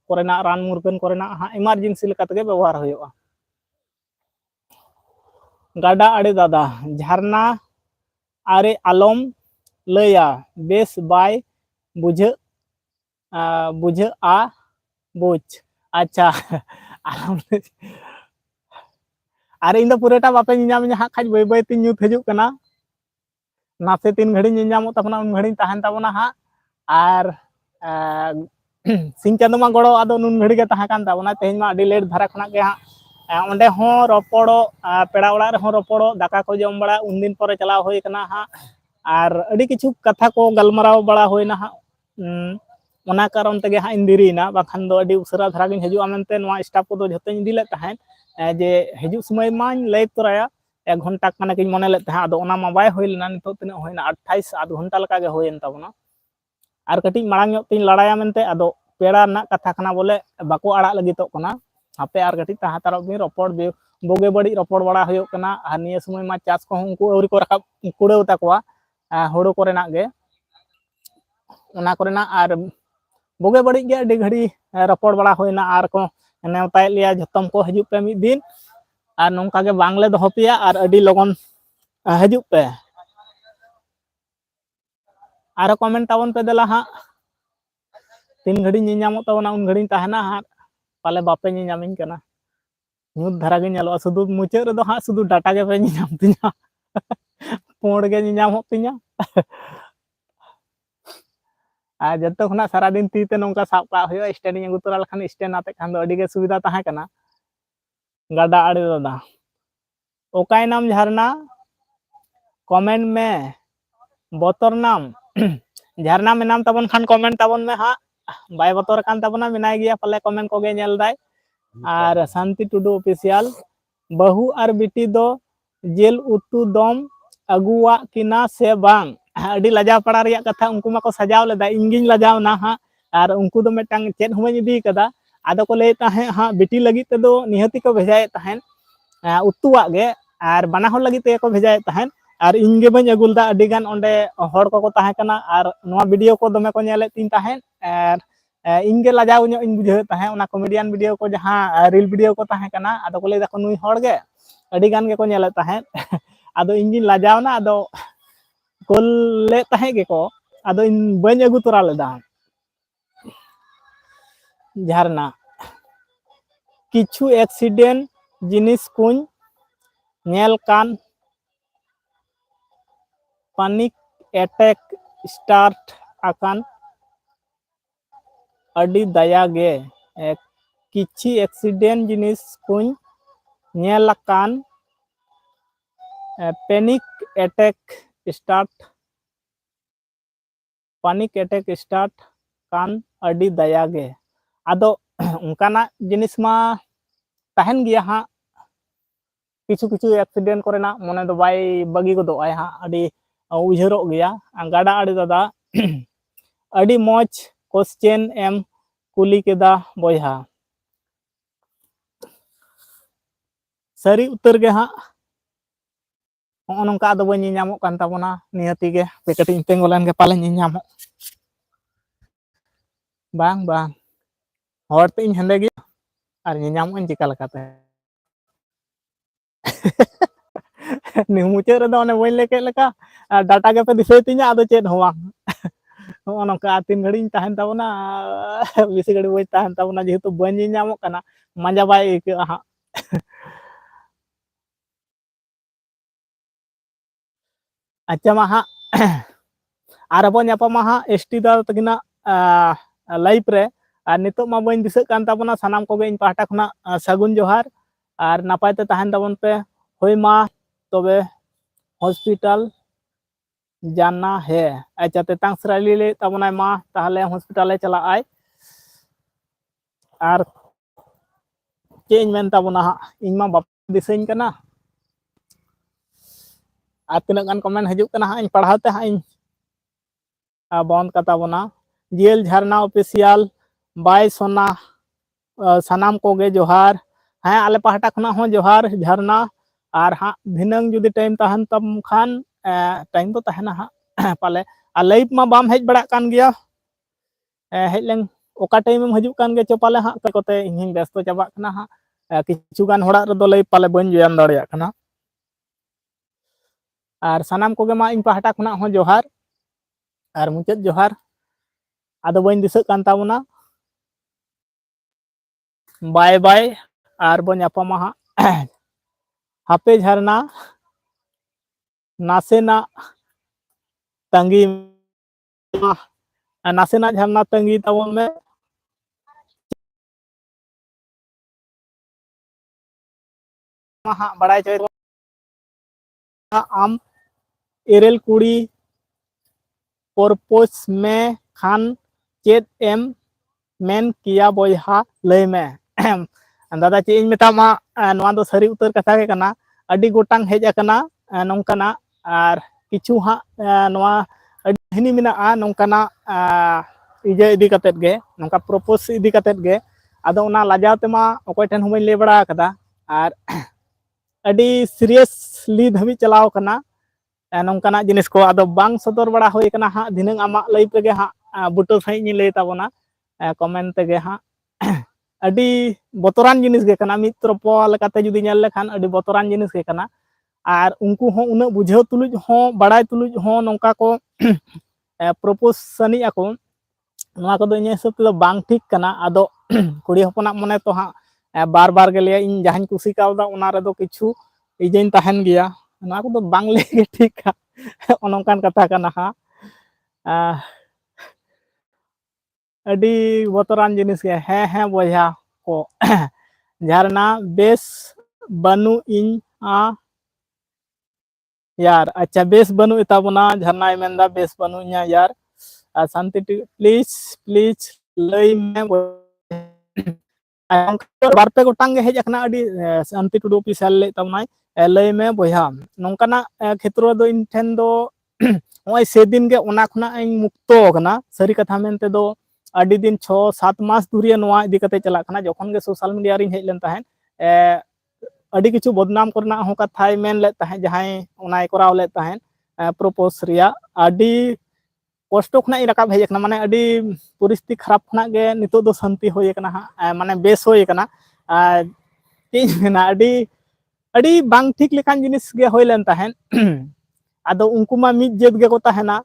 करेना रान मुरगन करेना हा इमरजेंसी लेका तेगे व्यवहार होयोआ गाडा आड़े दादा झरना आरे आलम लया बेस बाय बुझे बुझे आ बुझ अच्छा अरे इन पूरेटा बापे नियाम हाँ खाज बै बै तीन ᱧᱩᱛ हजू कना नासे तीन घड़ी नियामो तबना उन घड़ी तहन तबना हाँ आर सिंह चांदो मा गड़ो आदो नुन घड़ी गे तहा कान तबना तेहन मा अडी लेट धारा खना गे हाँ ओंडे हो रपड़ो पेड़ा ओड़ा रे हो रपड़ो दाका को जम बड़ा उन दिन परे चलाव होय कना हाँ आर अडी किछु कथा को गलमराव बड़ा होयना हाँ ओना कारण तेगे हाँ इन देरीना बाखान दो अडी उसरा धारा गिन हजू आमेनते नोआ स्टाफ को दो झोतेन इदी ले तहन जे हजू समय मां लय तोराया 1 घंटा माने किन मने ले तहा आदो ओना मा बाय होय लेना नितो तिना होयना 28 आध घंटा लका गे होयन ताबना आर कटी मांग ᱧᱚᱜ तीन लड़ाया मेनते आदो पेड़ा ना कथा खाना बोले बाको आड़ा लगितो कना हापे आर कटी तहा तारो बि रपड़ बि बोगे बड़ी रपड़ बड़ा होयो कना आ निया समय मा चास को उनको औरी को रखा कुड़ेव ताकवा होड़ो कोरेना गे ओना कोरेना आर बोगे बड़ी गे अडी घड़ी रपड़ बड़ा होयना आर को नेवताय लिया जतम को हजू पे मिद दिन आर नोंका गे बांगले दोहो पिया आर अडी लगन हजू पे आर कमेंट ताबन पे देला हाँ तीन घड़ी नियामो ताबना उन घड़ी तहना हाँ पाले बापे नियामिन कना ᱧᱩᱛ धारा गे ñalo सुदु मुचे रे दो हाँ सुदु डाटा गे पे नियाम तिया पोड़ गे नियामो तिया आ जत्तो खना सारा दिन तीते नोंका साब का होयो स्टैंड इन गुतरा लखन स्टैंड आते खान दो अडी गे सुविधा ताहे कना गाडा आड़े दादा ओकाय नाम झरना कमेंट में बतर नाम झरना में नाम तबन खान कमेंट तबन में हाँ बाय बतर कान तबना मिनाय गया पाले कमेंट को गे नेल दाय आर शांति टुडू ऑफिशियल बहु आर बिटी दो जेल उतु दम अगुआ किना से बांग अडी लजा पड़ा रिया कथा उनको माको सजाव लेदा इंगिन लजाव ना हाँ आर उनको दो मेटांग चेत हुमन इदी कदा आदो को ले ताहे हाँ बिटी लगी ते दो निहति को भेजाए ताहेन उतुवा गे आर बाना हर लगी ते को भेजाए ताहेन आर इनगे बन अगुलदा अडी गान ओंडे हर को ताहे कना आर नोआ वीडियो को दमे को नेले तीन ताहेन आर इनगे लजाव ᱧᱚᱜ इन बुझे ताहे ओना कॉमेडियन वीडियो को जहां रील वीडियो को ताहे कना आदो को ले दाको नुई हर गे अडी गान गे को नेले ताहे आदो इंगिन लजावना आदो कोल ले ताहे गे को आदो इन बन अगु तोरा लेदा झरना किछु एक्सीडेंट जिनिस कुन नेल कान पानिक अटैक स्टार्ट आकान अडी दया गे किछि एक्सीडेंट जिनिस कुन ᱧᱮᱞ ᱟᱠᱟᱱ panic attack start kan ᱟᱹᱰᱤ ᱫᱟᱭᱟ ᱜᱮ ᱟᱫᱚ ᱚᱱᱠᱟᱱᱟᱜ ᱡᱤᱱᱤस ᱢᱟ ᱛᱟᱦᱮᱱ ᱜᱮᱭᱟ ᱦᱟᱸᱜ ᱠᱤᱪᱷᱩ ᱠᱤᱪᱷᱩ ᱮᱠᱥᱤᱰᱮন্ট ᱠᱚᱨᱮᱱᱟᱜ ᱢᱚᱱᱮ ᱫᱚ ᱵᱟᱭ ᱵᱟᱹᱜᱤ ᱜᱚᱫᱚᱜ ᱟᱭ ᱦᱟᱸᱜ ᱟᱹᱰᱤ ᱩᱭᱦᱟᱹᱨᱚᱜ ᱜᱮᱭᱟ ᱜᱟᱰᱟ ᱟᱲᱮ ᱫᱟᱫᱟ ᱟᱹᱰᱤ ᱢᱚᱡᱽ ᱠᱚᱥᱪᱮᱱ ᱮᱢ ᱠᱩᱞᱤ ᱠᱮᱫᱟ ᱵᱚᱭᱦᱟ ᱥᱟᱹᱨᱤ ᱩᱛᱟᱹᱨ ᱜᱮ ᱦᱟᱸᱜ ᱱᱚᱜᱼᱚ ᱱᱚᱝᱠᱟ ᱟᱫᱚ ᱵᱟᱹᱧ ᱧᱮᱧᱟᱢᱚᱜ ᱠᱟᱱ ᱛᱟᱵᱚᱱᱟ ᱱᱤᱦᱟᱹᱛᱤ ᱜᱮ ᱠᱟᱹᱴᱤᱡ ᱤᱧ ᱛᱤᱸᱜᱩ ᱞᱮᱱ ᱜᱮ ᱯᱟᱞᱮᱧ ᱧᱮᱧᱟᱢᱚᱜ ᱵᱟᱝ ᱵᱟᱝ ᱦᱚᱲ ᱛᱮ ᱤᱧ ᱦᱮᱸᱫᱮ ᱜᱮᱭᱟ ᱟᱨ ᱧᱮᱧᱟᱢᱚᱜ ᱟᱹᱧ ᱪᱤᱠᱟ ᱞᱮᱠᱟᱛᱮ ᱢᱩᱪᱟᱹᱫ ᱨᱮᱫᱚ ᱚᱱᱮ ᱵᱟᱹᱧ ᱞᱟᱹᱭ ᱠᱮᱫ ᱞᱮᱠᱟ ᱰᱟᱴᱟ ᱜᱮᱯᱮ ᱫᱤᱥᱟᱹᱭ ᱛᱤᱧᱟ ᱟᱫᱚ ᱪᱮᱫ ᱦᱚᱸ ᱵᱟᱝ ᱱᱚᱜᱼᱚ ᱱᱚᱝᱠᱟ ᱛᱤᱱ ᱜᱷᱟᱹᱲᱤᱡ ᱤᱧ ᱛᱟᱦᱮᱱ ᱛᱟᱵᱚᱱᱟ ᱵᱮᱥᱤ ᱜᱷᱟᱹᱲᱤᱡ ᱵᱟᱹᱧ ᱛᱟᱦᱮᱱ ᱛᱟᱵᱚᱱᱟ ᱡᱮᱦᱮᱛᱩ ᱵᱟᱹᱧ ᱧᱮᱧᱟᱢᱚᱜ ᱠᱟᱱᱟ ᱢᱟᱸᱡᱟ ᱵᱟᱭ ᱟᱹᱭᱠᱟᱹᱜᱼᱟ ᱦᱟᱸᱜ ᱟᱪᱪᱷᱟ ᱢᱟ ᱦᱟᱸᱜ ᱟᱨᱵᱚ ᱧᱟᱯᱟᱢᱟ ᱦᱟᱸᱜ ᱮᱥᱴᱤ ᱫᱟᱫᱟ ᱛᱟᱹᱠᱤᱱᱟᱜ ᱞᱟᱭᱤᱯ ᱨᱮ ᱟᱨ ᱱᱤᱛᱚᱜ ᱢᱟ ᱵᱟᱹᱧ ᱫᱤᱥᱟᱹᱜ ᱠᱟᱱ ᱛᱟᱵᱚᱱᱟ ᱥᱟᱱᱟᱢ ᱠᱚᱜᱮ ᱤᱧ ᱯᱟᱦᱴᱟ ᱠᱷᱚᱱᱟᱜ ᱥᱟᱹᱜᱩᱱ ᱡᱚᱦᱟᱨ ᱟᱨ ᱱᱟᱯᱟᱭ ᱛᱮ ᱛᱟᱦᱮᱱ ᱛᱟᱵᱚᱱ ᱯᱮ ᱦᱳᱭ ᱢᱟ ᱛᱚᱵᱮ हॉस्पिटल जाना है अच्छा तेतांग सराइली ले तबनाय मा ताहले हॉस्पिटल चला आय आर चे इन मेन तबना इन मा बाप दिसैन कना आर तिना गान कमेंट हजु कना इन पढ़ाव ते इन बंद कता बना जीएल झरना ऑफिशियल बाय सोना सानाम कोगे जोहार हाँ आले पहाटा खना हो जोहार झरना और हाँ धिनंग जुदी टाइम तहन तम खान टाइम तो तहना हाँ पाले आ लाइव मा बाम हेज बड़ा कान गया हेज लें ओका टाइम में हजु कान गे चो पाले हाँ कोते इन व्यस्त चाबा कना हाँ किछु गान होड़ा रदो लाइव पाले बन जोयाम दाड़िया कना और सानाम कोगे मा इन पहाटा खना हो जोहार और मुचाद जोहार आदो बन दिसक कान ताबना बाय बाय और बन यापामा हाँ हापे झरना नासेना तंगी नासेना झरना तंगी ताबन में हाँ बड़ाई चाहिए आम एरेल कुड़ी पर्पस में खान चेत एम मेन किया बोयहा लय में दादा चे इन मेतामा नवा दो सरी उतर कथा के कना अडी गोटांग हेज अकना नोंकना आर किछु हाँ नवा अडी मिना नोंकना इजे इदी कतेत गे नोंका प्रपोज इदी कतेत गे आदो ओना लाजाव तेमा ओकय ठन हम ले बड़ा कदा आर अडी सीरियसली धबी चलाव कना नोंकना जिनिस को आदो बांग सदर बड़ा होय कना हाँ धिनंग आमा लई पे गे हाँ बुटो सही नि लई ताबना कमेंट ते गे हाँ अडी बतरान जिनिस गे कना मित तरफो लेकाते जुदी नेल लेखान अडी बतरान जिनिस गे कना आर उनको हो उना बुझाव तुलुज हो बड़ाय तुलुज हो नोंका को प्रपोज सनी ako नवा को दो इन हिसाब ते बांग ठीक कना आदो कुड़ी हपना मने तो हाँ बार बार के लिए इन जहां कुसी कावदा ओना रे दो किछु इजेन तहन गया नवा को दो बांग ले ठीक का ओनोंकान कथा कना हाँ अडी बतरान जिनिस के हैं बोया को झरना बेस बनु इन यार अच्छा बेस बनु इताबना झरना मेंदा बेस बनु इया यार शांति प्लीज प्लीज लई में बारपे गोटांग हेज अकना अडी शांति टुडू ऑफिशियल ले तबनाय लई में बोया नोंकाना क्षेत्र दो इन ठेन दो ओय सेदिन गे ओना खना इन मुक्तो कना सरी कथा मेनते दो अडी दिन 6-7 मास धुरिया नवा इदी कते चला कना जखन गे सोशल मीडिया रिन हेज लेन ताहेन अडी किछु बदनाम करना हो कथाय मेन ले ताहेन जहाय ओनाय कराव ले ताहेन प्रपोज रिया अडी कष्ट खना इ रकाब हेज कना माने अडी परिस्थिति खराब खना गे नितो दो शांति होय कना हा माने बेस होय कना तीन ना अडी अडी बांग ठीक लेकान जिनिस गे होय लेन ताहेन आदो उनको मा मित जेत गे को ताहेना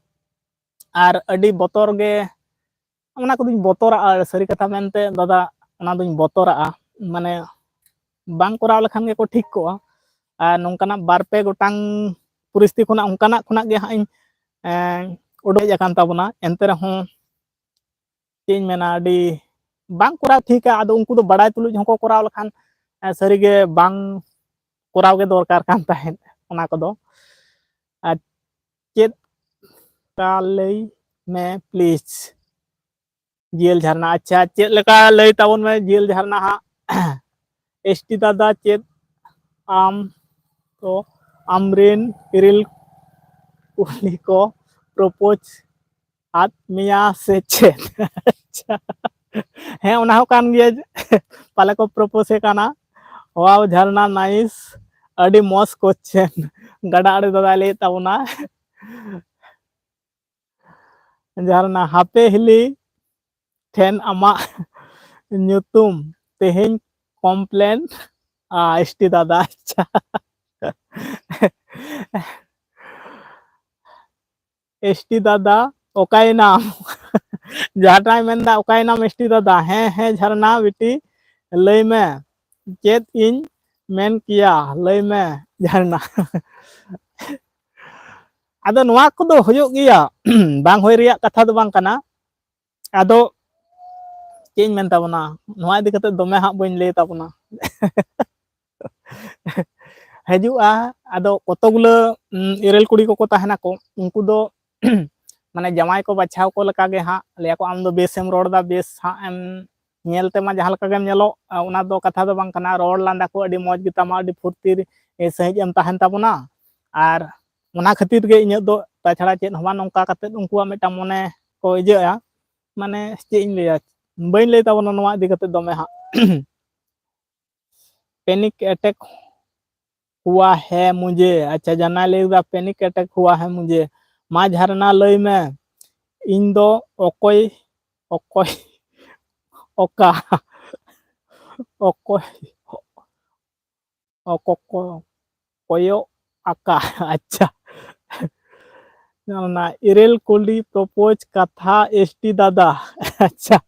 आर अडी बतर गे ओना को दुñ बतरा सरी कथा मेनते दादा ओना दुñ बतरा माने बांग कराव लेखान गे को ठीक को नोंकाना बारपे गोटांग परिस्थिति खना उनकाना खना गे हां उडे जाकान ताबना एंते रहो चेंज मेना अडी बांग करा ठीक है आदो उनको दो बड़ाय तुलुज हको कराव लेखान सरी गे बांग ᱠᱚᱨᱟᱣ ᱜᱮ ᱫᱚᱨᱠᱟর ᱠᱟᱱ ᱛᱟᱦᱮᱸᱫ ᱚᱱᱟ ᱠᱚᱫᱚ ᱟᱨ ᱪᱮᱫ ᱠᱟ ᱞᱟᱹᱭ ᱢᱮ ᱯᱞᱤᱡ ᱡᱤᱭᱟᱹᱞ ᱡᱷᱟᱨᱱᱟ ᱟᱪᱪᱷᱟ ᱪᱮᱫ ᱞᱮᱠᱟ ᱞᱟᱹᱭ ᱛᱟᱵᱚᱱ ᱢᱮ ᱡᱤᱭᱟᱹᱞ ᱡᱷᱟᱨᱱᱟ ᱦᱟᱸᱜ ᱮᱥᱴᱤ ᱫᱟᱫᱟ ᱪᱮᱫ ᱟᱢ ᱛᱚ ᱟᱢᱨᱤᱱ ᱤᱨᱤᱞ ᱠᱩᱞᱤ ᱠᱚ ᱯᱨᱚᱯᱳᱡ ᱟᱫ ᱢᱮᱭᱟ ᱥᱮ ᱪᱮᱫ ᱟᱪᱪᱷᱟ ᱦᱮᱸ ᱚᱱᱟ ᱦᱚᱸ ᱠᱟᱱ ᱜᱮᱭᱟ ᱯᱟᱞᱮ ᱠᱚ ᱯᱨᱚᱯᱳᱡ ᱮ ᱠᱟᱱᱟ ওয়াও ঝারনা নাইস আডি মস কোশ্চেন গাডা আড়ে দাদা ᱞᱟᱹᱭ ᱛᱟᱵᱚᱱᱟ ঝারনা হাপে হিলি ᱴᱷᱮᱱ ᱟᱢᱟᱜ ᱧᱩᱛᱩᱢ ᱛᱮᱦᱮᱧ ᱠᱚᱢᱯᱞᱮᱱ ᱮᱥᱴᱤ ᱫᱟᱫᱟ ᱟᱪᱪᱷᱟ एसटी दादा ओकायनाम जहाटाय मेंदा ओकायनाम एसटी दादा हैं झरना बेटी लय में चेत इन मेन किया लय में झरना आदो नोआ कोदो हुयुग गिया बांग होय रिया कथा दो बांग कना आदो चें मेन ताबना नोआ इदि कते दोमे हां बइन लay ताबना हजुआ आदो कतगुलो इरेल कुड़ी को ताहेना को उनको दो माने जमाई को बचाव को लका गे हां ले को आम दो बेसम रोडदा बेस हां एम नेलते मा जहां लका गेम नेलो उना दो कथा दो बांग कना रोड लांदा को अडी मौज गे तामा अडी फुर्ती सहिज एम ताहन ताबना आर उना खातिर गे इᱧ दो ताछड़ा चेत हवा नोंका कते उनकुआ मेटा मने को इजेया माने चे इन लेया बइन लay ताबना नोआ इदि कते दोमे हां पैनिक अटैक हुआ है मुझे अच्छा जाना लेगा पैनिक अटैक हुआ है मुझे मा झरना लय में इन दो ओकोय ओकोय ओका ओकोय ओको कोयो आका अच्छा ना इरेल कुली प्रपोज कथा एसटी दादा अच्छा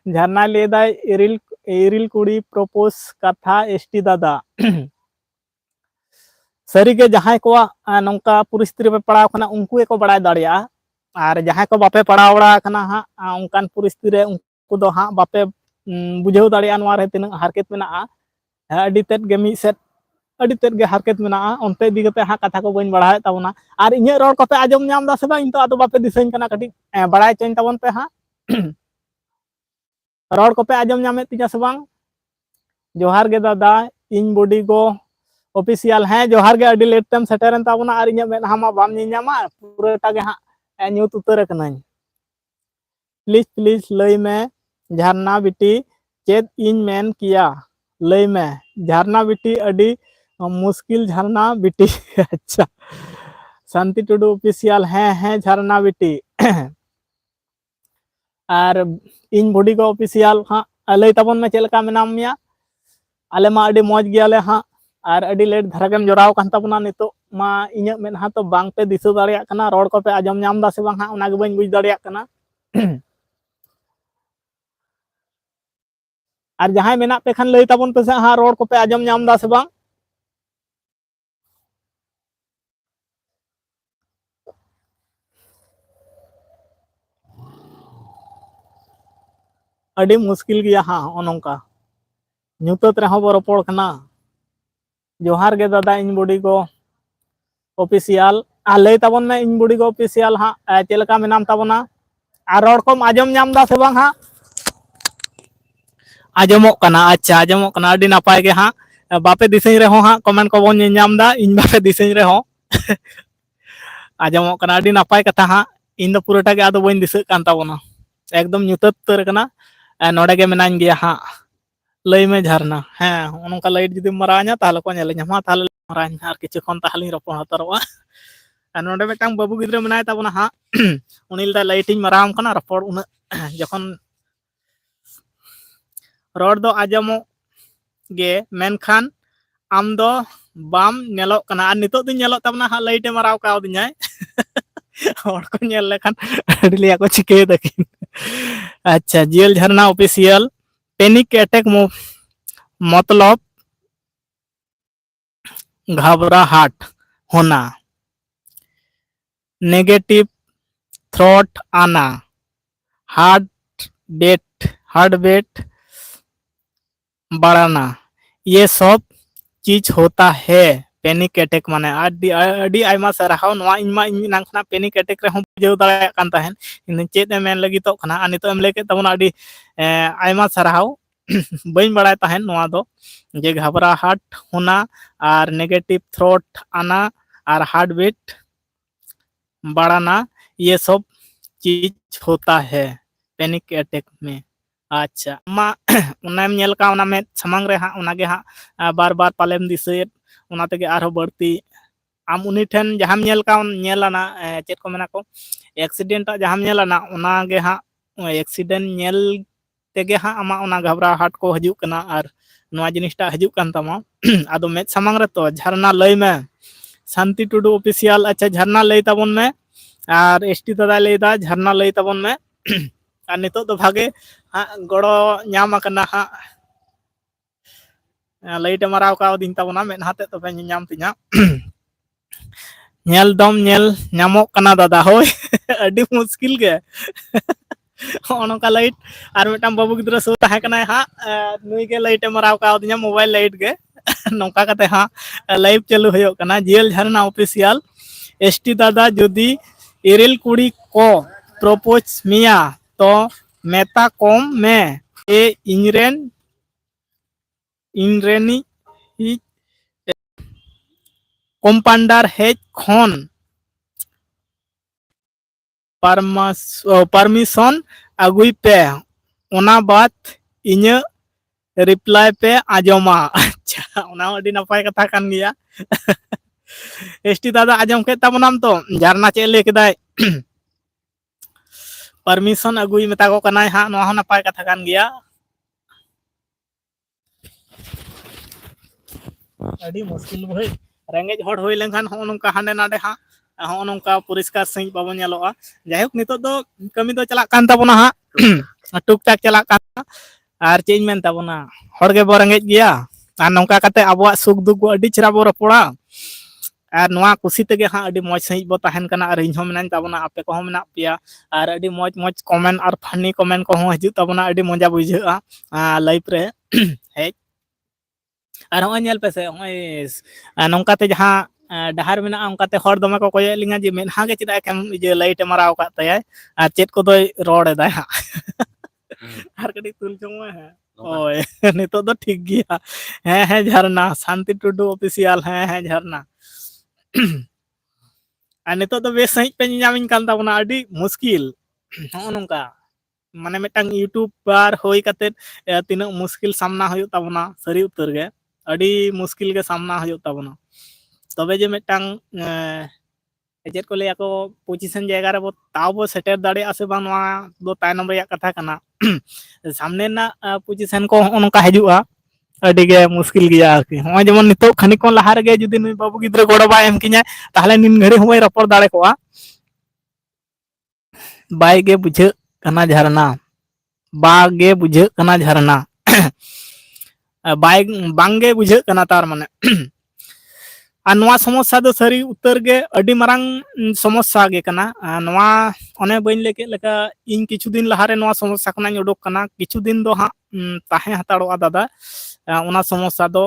झरना लेदा इरिल कुड़ी प्रपोज कथा एसटी दादा सरीगे जहां को नौका परिस्थिति पे पड़ाव कना उनको एको बड़ाय दाड़िया और जहां को बापे पड़ाव बड़ा कना हां उनकान परिस्थिति रे उनको दो हां बापे बुझाव दाड़िया नोआ रे तिना हारकेत मेना अडी तेत गे मी सेट अडी तेत गे हारकेत मेना ओनते दी गते हां कथा को बइन बढ़ाए ताबना और इnye रोड कते आजम नाम दा से बा इन तो आदो बापे दिसैन कना कटी बड़ाय चेन ताबन पे हां रोड को पे आजम नामे तिजा से बांग जोहार गे दादा इन बॉडी को ऑफिशियल हैं जोहार गे अडी लेट तम सेटरन ताबना और इnya में हामा बाम नियामा पूराटा गे हां न्यूत उतर कनाई प्लीज प्लीज लय में झरना बेटी चेत इन मेन किया लय में झरना बेटी अडी मुश्किल झरना बेटी अच्छा शांति टुडू ऑफिशियल हैं झरना बेटी और इन बॉडी को ऑफिशियल हां लय ताबन में चेलका मेनाम मिया आले मा अडी मौज गियाले हां और अडी लेट धरागेम जोराव कान ताबना नितो मा इnya में हां तो बांग पे दिसो दाड़िया कना रोड को पे आजम नाम दा से बांग हां उना गे बइन बुझ दाड़िया कना और जहां मेना पे खान लय ताबन पे से हां रोड को पे आजम नाम दा से बांग अडी मुश्किल गया हाँ ओनोंका ᱧᱩᱛᱟᱹᱛ ᱨᱮᱦᱚᱸ ᱵᱚ ᱨᱚᱯᱚᱲ ᱠᱟᱱᱟ जोहार गे दादा इन बॉडी को ऑफिशियल लय ताबन में इन बॉडी को ऑफिशियल हां चेलका मेनाम ताबना और रोड को आजम नाम दा से बांग हां आजमो कना अच्छा आजमो कना अडी नापाय गे हां बापे दिसैन रे हो हां कमेंट को बोन नाम दा इन बापे दिसैन रे हो आजमो कना अडी नापाय कथा हां इन दो पूराटा गे आदो बइन दिसै कान ताबना एकदम ᱧᱩᱛᱟᱹᱛ उतर कना नोडे गे मेनाñ गया हां लय में झरना हैं उनका लाइट जुदी मराña ताहले को नेल ᱧामा ताहले मराñ आर किछु खन ताहले रपो हतरवा नोडे मेटांग बाबू गिद्रा मेनाय ताबना हां उनिल दा लाइटिंग मराम कना रपड़ उन जखन रोड दो आजमो गे मेनखान आम दो बाम नेलो कना आर नितो दिन नेलो ताबना हां लाइटे मराव का दिኛय और को नेल लेखान अडी लिया को चिके दकिन अच्छा जीएल झरना ऑफिशियल पैनिक अटैक मतलब घबराहट होना नेगेटिव थॉट आना हार्ट बेट बढ़ाना ये सब चीज होता है पैनिक अटैक माने अडी आयमा साराहाव नवा इनमा इन नांखना पैनिक अटैक रे हम बुझाव दाड़ा कान ताहेन इन चेत ए मेन लगी तो खना आ नितो एम लेके तबना अडी आयमा साराहाव बइन बड़ाय ताहेन नवा दो जे घबराहट होना और नेगेटिव थ्रोट आना और हार्ट बीट बढ़ाना ये सब चीज होता है पैनिक अटैक में। अच्छा मा उनाम नेल का उना में समंग रे हा उना गे हा बार बार पालेम दिसेत उना तेगे आरो बढ़ती आम उनी ठेन जहां नेल का नेलाना चेत को मेना को एक्सीडेंट जहां नेलाना उना गे हा एक्सीडेंट नेल तेगे हा आमा उना घबराहट को हजू कना और नवा जिनिसटा हजू कान तमा आदो में समंग रे तो झरना लय में शांति टुडू ऑफिशियल। अच्छा झरना लय ताबन में और एसटी दादा लैदा झरना लय ताबन में और नितो तो भागे हाँ गड़ो नाम करना हाँ लाइट माराव का दिन ताबना मेनहाते तो नाम तिना नेल दम नेल नामोक कना दादा होय अडी मुश्किल के ओनका लाइट और मिटम बाबू गिद्रा सो ताहे कना हाँ नुई के लाइट माराव का दिना मोबाइल लाइट के नौका कते हाँ लाइव चालू होयो कना जेल झरना ऑफिशियल। एसटी दादा जुदी इरेल कुड़ी को प्रपोज मिया तो मेता कम में ए इंग्रेन इंग्रेनी कम्पाउंडर हेज खन परमिशन अगुई पे ओना बात इन्हें रिप्लाई पे आजमा। अच्छा ओना अडी नपाय कथा कान गया एसटी दादा आजम के तबनाम तो झरना चे ले केदाय परमिशन अगुई मेता को कनाय हा नवा नपाय कथा कान गया अडी मुश्किल भाई रेंगेज हड़ होई लेनखान हो नंका हाने नाडे हा हो नंका परिष्कार सही बाबन नेलोआ जायक नितो दो कमी दो चला कान ताबना हा टुक टाक चला कान और चेंज मेन ताबना हड़ गे बो रेंगेज गया और नंका कते आबवा सुख दुख बो अडी छरा बो रपोड़ा और नवा खुशी तेगे हाँ अडी मौज सही बो ताहेन कना और इनहो मेनान ताबना आपे को मेना पिया और अडी मौज मौज कमेंट और फनी कमेंट को हजू ताबना अडी मजा बुझा लाइफ रे हेज और हो नेल पे से नौका ते जहां डहार मेना उनकाते हर दमे को कोय लिंगा जे मेनहा गे चिदा केम जे लाइट माराव का तय और चेत को दोय रोड एदा हा और कडी तुल चंग है ओए नितो दो ठीक गया है झरना शांति टुडू ऑफिशियल है झरना और नितो दो बेस सही पे नामिन कान ताबना अडी मुश्किल हो नंका माने मिटंग यूट्यूबर होई कते तिना मुश्किल सामना होयो ताबना सरी उतर गे अडी मुश्किल के सामना होयो ताबना तबे जे मिटंग चेत को ले को पोजीशन जगह रे बो ताव बो सेटर दाड़े आसे बांग नवा दो तायनम रे कथा कना सामने ना पोजीशन को उनका हजुआ अडी गे मुश्किल गया आरकी हो जेमन नितो खनिक को लहार गे जुदी नुई बाबू गिद्रा गोड़ा बा एम किnya ताहले निन घड़ी होय रपर दाड़े कोआ बाय गे बुझे कना झरना बागे बुझे कना झरना बाय बांगे बुझे कना तार माने नवा समस्या दो सरी उतर गे अडी मारंग समस्या गे कना नवा ओने बइन लेके लेका इन किछु दिन लहारे नवा समस्या कना उडोक कना किछु दिन दो हा ताहे हताड़ोआ दादा ओना समस्या दो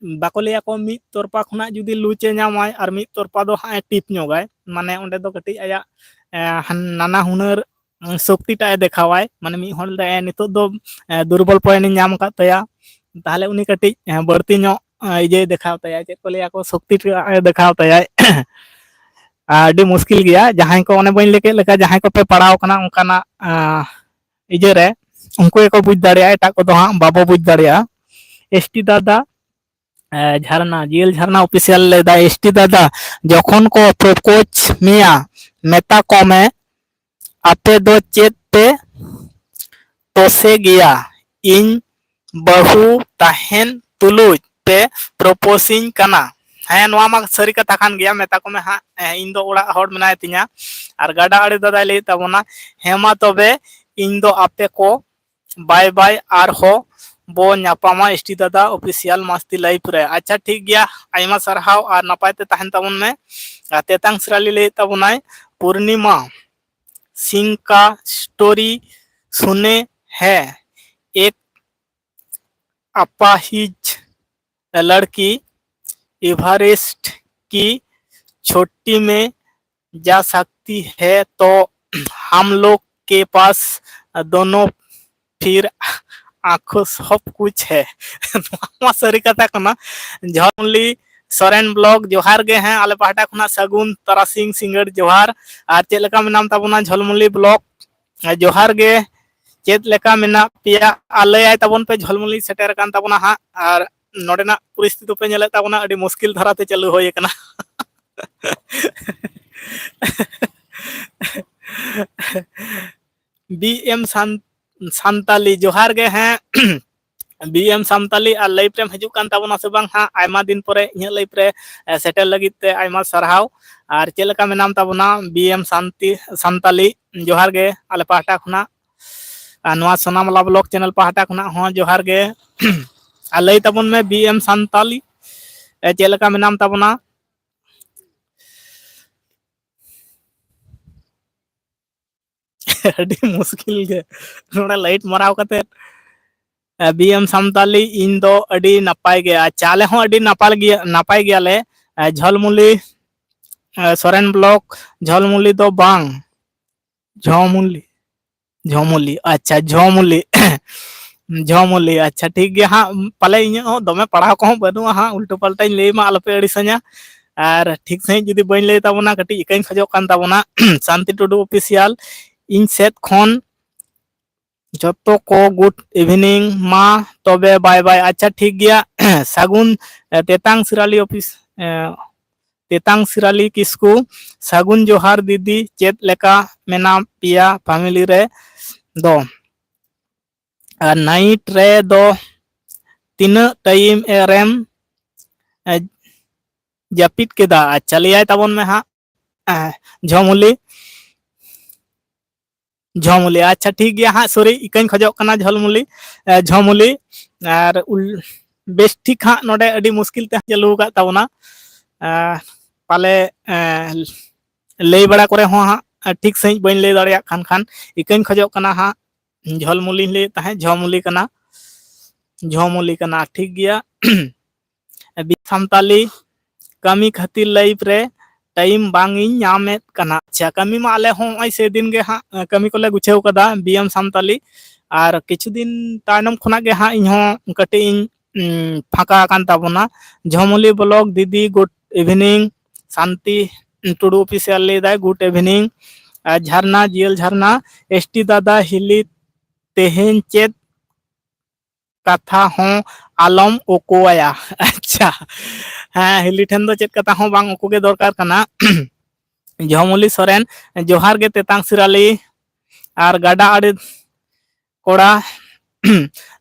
बाको लिया को मिद तरपा खुना जुदी लुचे नामाय और मिद तरपा दो हा टिप नोगाय माने ओंडे दो कटी आया नाना हुनर शक्तिटा देखावाय माने मी हल रे नितो दो दुर्बल पॉइंट नाम का तया ताहले उनी कटी बढ़ती नो इजे देखाव तया चेत को लिया को शक्ति देखाव तया अडी मुश्किल गया जहां को ओने बइन लेके लेका जहां को पे पड़ाव कना उनकाना इजे रे उनको को बुझ दाड़िया एटा को दो हां बाबो बुझ दाड़िया एसटी दादा झरना जेल झरना ऑफिशियल लेदा एसटी दादा जखन को प्रपोज मिया मेता को में आपे दो चेत पे तोसे गया इन बहु ताहेन तुलुज पे प्रपोजिंग कना है नवा मा सरी कथा खान गया मेता को में हा इन दो ओड़ा हड़ मेनाय तिया और गाडा अड़े दादा ले ताबना हेमा तबे इन दो आपे को बाय बाय और हो बो नापामा एसटी दादा ऑफिशियल मस्ती लाइफ रे। अच्छा ठीक गया आयमा सरहाव और नपाय ते ताहेन ताबन में तेतांग सराली ले ताबनाय पूर्णिमा सिंह का स्टोरी सुने है एक अपाहिज लड़की एवरेस्ट की चोटी में जा सकती है तो हम लोग के पास दोनों फिर आंखों सब कुछ है। सारी कथा कना झलमुली सोरेन ब्लॉग जोहार गे हैं आले पाहटा खुना सगुन तारासिंग सिंगड़ जोहार और चेद लेका मेनाम ताबोना झलमुली ब्लॉग जोहार गे चेद लेका मेना पिया आले आय ताबोन पे झलमुली सेटेर कान ताबोना हा और नोडेना परिस्थिति पे नेले ताबोना अडी मुश्किल धाराते चालू होय कना। बीएम सान्ताली जोहार गे हैं बीएम सान्ताली और लाइव रे हजु कान ताबोना से बांग हा आयमा दिन परे इᱧ लाइव रे सेटल लगित ते आयमा सरहाव और चेद लेका मेनाम ताबोना बीएम सान्ताली जोहार गे आले पाहटा खुना नवा सोनामला ब्लॉग चैनल पाहटा खुना हो जोहार गे लई ताबोन में बीएम सान्ताली चेद लेका मेनाम ताबोना। अड़ी मुश्किल गे नोडे लाइट मराव कते बीएम सान्ताली इन दो अड़ी नपाय गे चाले हो अड़ी नपाय गयाले झलमुली सोरेन ब्लॉग झलमुली दो बांग झमुली झमुली अच्छा झमुली झमुली अच्छा ठीक गया हाँ पाले इन दमे पढ़ाव को बनू हाँ उल्टो पल्टा लैमा आलोपे अड़ीसना और ठीक सही जुदी बन लई ताबोना कटी इकाइन खजोग कान ताबोना शांति टुडू ऑफिशियल इन सेट खन जतो को गुड इवनिंग मा तबे बाय बाय अच्छा ठीक गया सागुन तेतांग सिराली ऑफिस तेतांग सिराली किसकू सागुन जोहार दीदी चेत लेका मेना पिया फैमिली रे दो नाइट रे दो तीन टाइम एरम जापित केदा अच्छा लिया ताबोन में हाँ झमुली झमुली अच्छा ठीक गया हाँ सॉरी इकाइन खजोग कना झलमुली झमुली और बेस ठीक हाँ नोडे अड़ी मुश्किल ते चालू का ताबोना पाले लई बड़ा करे हो हाँ ठीक सही बन लई दाड़िया खान इकाइन खजोग कना हाँ झलमुली ले ताहे झमुली कना झमुली कना ठीक गया। सान्ताली कमी खातिर लाइव रे टाइम बांगिन नामेत कना अच्छा कमी मा आले हो से दिन गे हाँ कमी कोले गुछेव कदा बीएम सान्ताली और किछु दिन तायनम खुना गे हाँ इन हो कटे इन फाका कान ताबोना झमुली ब्लॉग दीदी गुड इवनिंग शांति टुडू ऑफिशियल ले दाय गुड इवनिंग झरना जियल झरना एसटी दादा हिली तेहेन चेत कथा हो आलम ओकोया अच्छा हाँ हिली ठेन दो चेत कथा हो बांग ओको गे दरकार कना झमुली सोरेन जोहार गे तेतांग सिराली और गाडा आड़े कोड़ा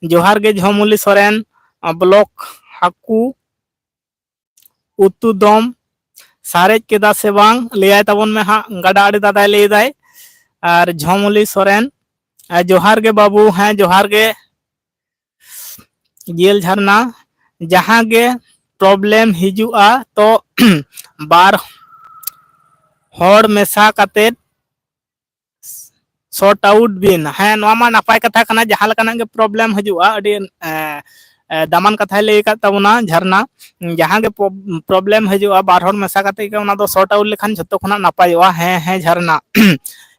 जोहार गे झमुली सोरेन ब्लॉक हाकू उतु दम सारेज केदा से बांग ले ताबोन में हाँ गाडा आड़े दादा ले दाय और झमुली सोरेन जोहार गे बाबू हैं जोहार गे जेल झरना जहाँ गे प्रॉब्लम हिजुआ तो बार हर मेसा काते सॉर्ट आउट बिन हाँ नवा मा नापाय कथा कना जहाँ लकाना गे प्रॉब्लम हिजुआ अडी दामान कथा ले का तबना झरना जहाँ गे प्रॉब्लम हिजुआ बार हर मेसा काते के उना दो सॉर्ट आउट लेखान जतो खना नापायवा हैं झरना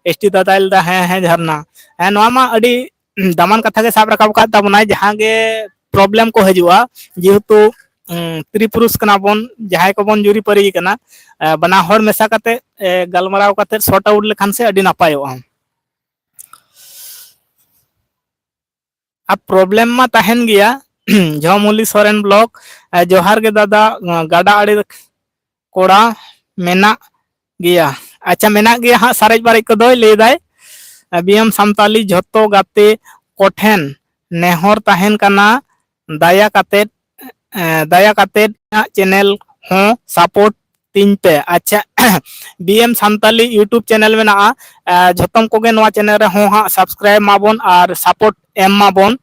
एसटी दादाइल दा हैं झरना हाँ नवा मा अडी दामान कथा के साब रकाब का तबना जहाँ गे प्रॉब्लम को हिजुआ जेहेतु त्रिपुरुष कना बोन जहां को बोन जुरी परी कना बना हर मेसा काते गलमराव काते सॉर्ट आउट लेखान से अडी नापायोआ अब प्रॉब्लम मा तहन गया झमुली सोरेन ब्लॉक जोहार गे दादा गाडा आड़े कोड़ा मेना गया अच्छा मेना गया हाँ सारेज बारे को दो ले दाय बीएम सान्ताली झतो गाते कोठेन नेहर तहन कना दाया काते चैनल हो सपोर्ट तीन पे अच्छा बीएम सान्ताली यूट्यूब चैनल में ना झतम को गे नवा चैनल रे हो हाँ सब्सक्राइब माबोन और सपोर्ट एम माबोन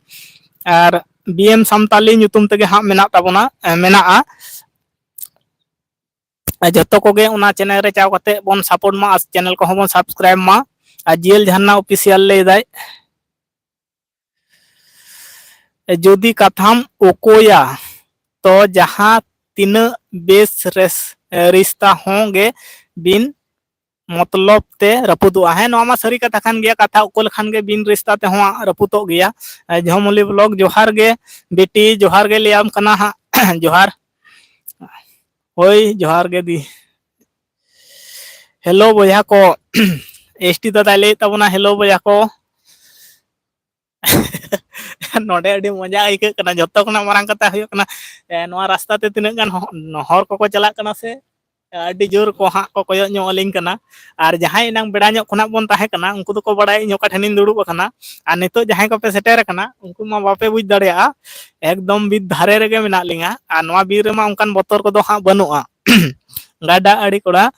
और बीएम सान्ताली ᱧᱩᱛᱩᱢ तेगे हाँ मेना ताबोना मेना जतो को गे उना चैनल रे चाव कते बोन सपोर्ट मा चैनल को बोन सब्सक्राइब मा और जेल झरना ऑफिशियल ले दाय जोदी कथाम ओकोया तो जहाँ तीना बेस रिश्ता होंगे बिन मतलब ते रपुदुआ है नोमा सरी कथा खान गया कथा उको लखान गे बिन रिश्ता ते हो रपुतो गया झमली ब्लॉग जोहार गे बेटी जोहार गे लियाम कना हा जोहार होय जोहार गे दी हेलो बोया को एसटी दादा ले तबना हेलो बोया को नोडे अडी मजा आइके कना जत्तो कना मारंग कथा हुयो कना नोआ रास्ता ते तिना गान हर को चला कना से अडी जोर को हाँ को कोयो ᱧᱚᱜ ᱟᱹᱞᱤᱧ ᱠᱟᱱᱟ ᱟᱨ ᱡᱟᱦᱟᱸᱭ ᱱᱟᱝ ᱵᱮᱲᱟ ᱧᱚᱜ ᱠᱷᱚᱱᱟᱜ ᱵᱚᱱ ᱛᱟᱦᱮᱸ ᱠᱟᱱᱟ ᱩᱱᱠᱩ ᱫᱚᱠᱚ ᱵᱟᱲᱟᱭ ᱤᱧ ᱚᱠᱟ ᱴᱷᱮᱱᱤᱧ ᱫᱩᱲᱩᱵ ᱟᱠᱟᱱᱟ ᱟᱨ ᱱᱤᱛᱚᱜ ᱡᱟᱦᱟᱸᱭ ᱠᱚᱯᱮ ᱥᱮᱴᱮᱨ ᱟᱠᱟᱱᱟ ᱩᱱᱠᱩ ᱢᱟ ᱵᱟᱯᱮ ᱵᱩᱡᱽ ᱫᱟᱲᱮᱭᱟᱜᱼᱟ ᱮᱠᱫᱚᱢ ᱵᱤᱨ ᱫᱷᱟᱨᱮ ᱨᱮᱜᱮ ᱢᱮᱱᱟᱜ ᱞᱤᱧᱟ ᱟᱨ ᱱᱚᱣᱟ ᱵᱤᱨ ᱨᱮᱢᱟ ᱚᱱᱠᱟᱱ ᱵᱚᱛᱚᱨ ᱠᱚᱫᱚ ᱦᱟᱸᱜ ᱵᱟᱹᱱᱩᱜᱼᱟ ᱜᱟᱰᱟ ᱟᱲᱤ ᱠᱚᱲᱟ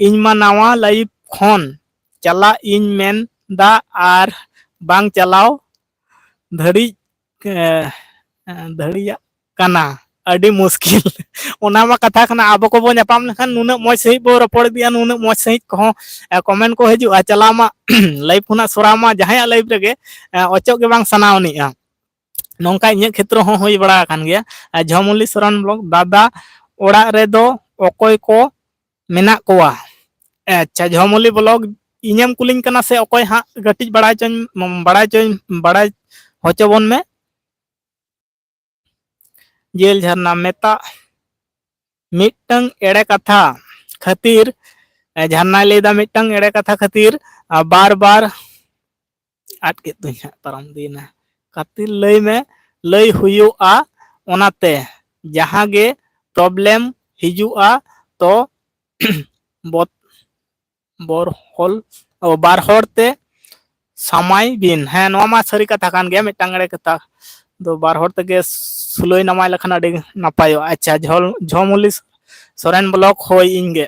ᱤᱧ ᱢᱟ ᱱᱟᱣᱟ ᱞᱟᱭᱤᱵ ᱠᱷᱚᱱ ᱪᱟᱞᱟᱜ ᱤᱧ ᱢᱮᱱ ᱫᱟ ᱟᱨ ᱵᱟᱝ ᱪᱟᱞᱟᱣ ᱫᱷᱟᱹᱲᱤᱡ ᱫᱷᱟᱹᱲᱤᱭᱟᱜ ᱠᱟᱱᱟ ᱟᱹᱰᱤ मुश्किल ओना मा कथा कना आबो को बो ᱧᱟᱯᱟᱢ लेखान नुना मौज सही बो रपड़ दिया नुना मौज सही को कमेंट को हजुआ चला मा लाइव खुना सोरा मा जहां लाइव रेगे अचोक के बांग सनावनिया नोंका इᱧ क्षेत्र हो होई बड़ा कान गया झमली सोरन ब्लॉग दादा ओड़ा रे दो अकोय को मेना कोआ अच्छा झमली ब्लॉग इñेम कुलिंग कना से अकोय हा गटिज बड़ा होचो बन में जेल झरना मेता मिटंग एड़े कथा खातिर झरना लेदा मिटंग एड़े कथा खातिर बार बार आटके तुझा परम दिन खातिर लई में लई हुयुआ ओनाते जहां गे प्रॉब्लम हिजुआ तो बोरहोल बार होड़ते समय बिन है नोमा मा सरी कथा कान गया मिटंग एड़े कथा दो बार होड़ तके सुलोई नमाय लखन अडी नपायो अच्छा झमली सोरेन ब्लॉक होय इंगे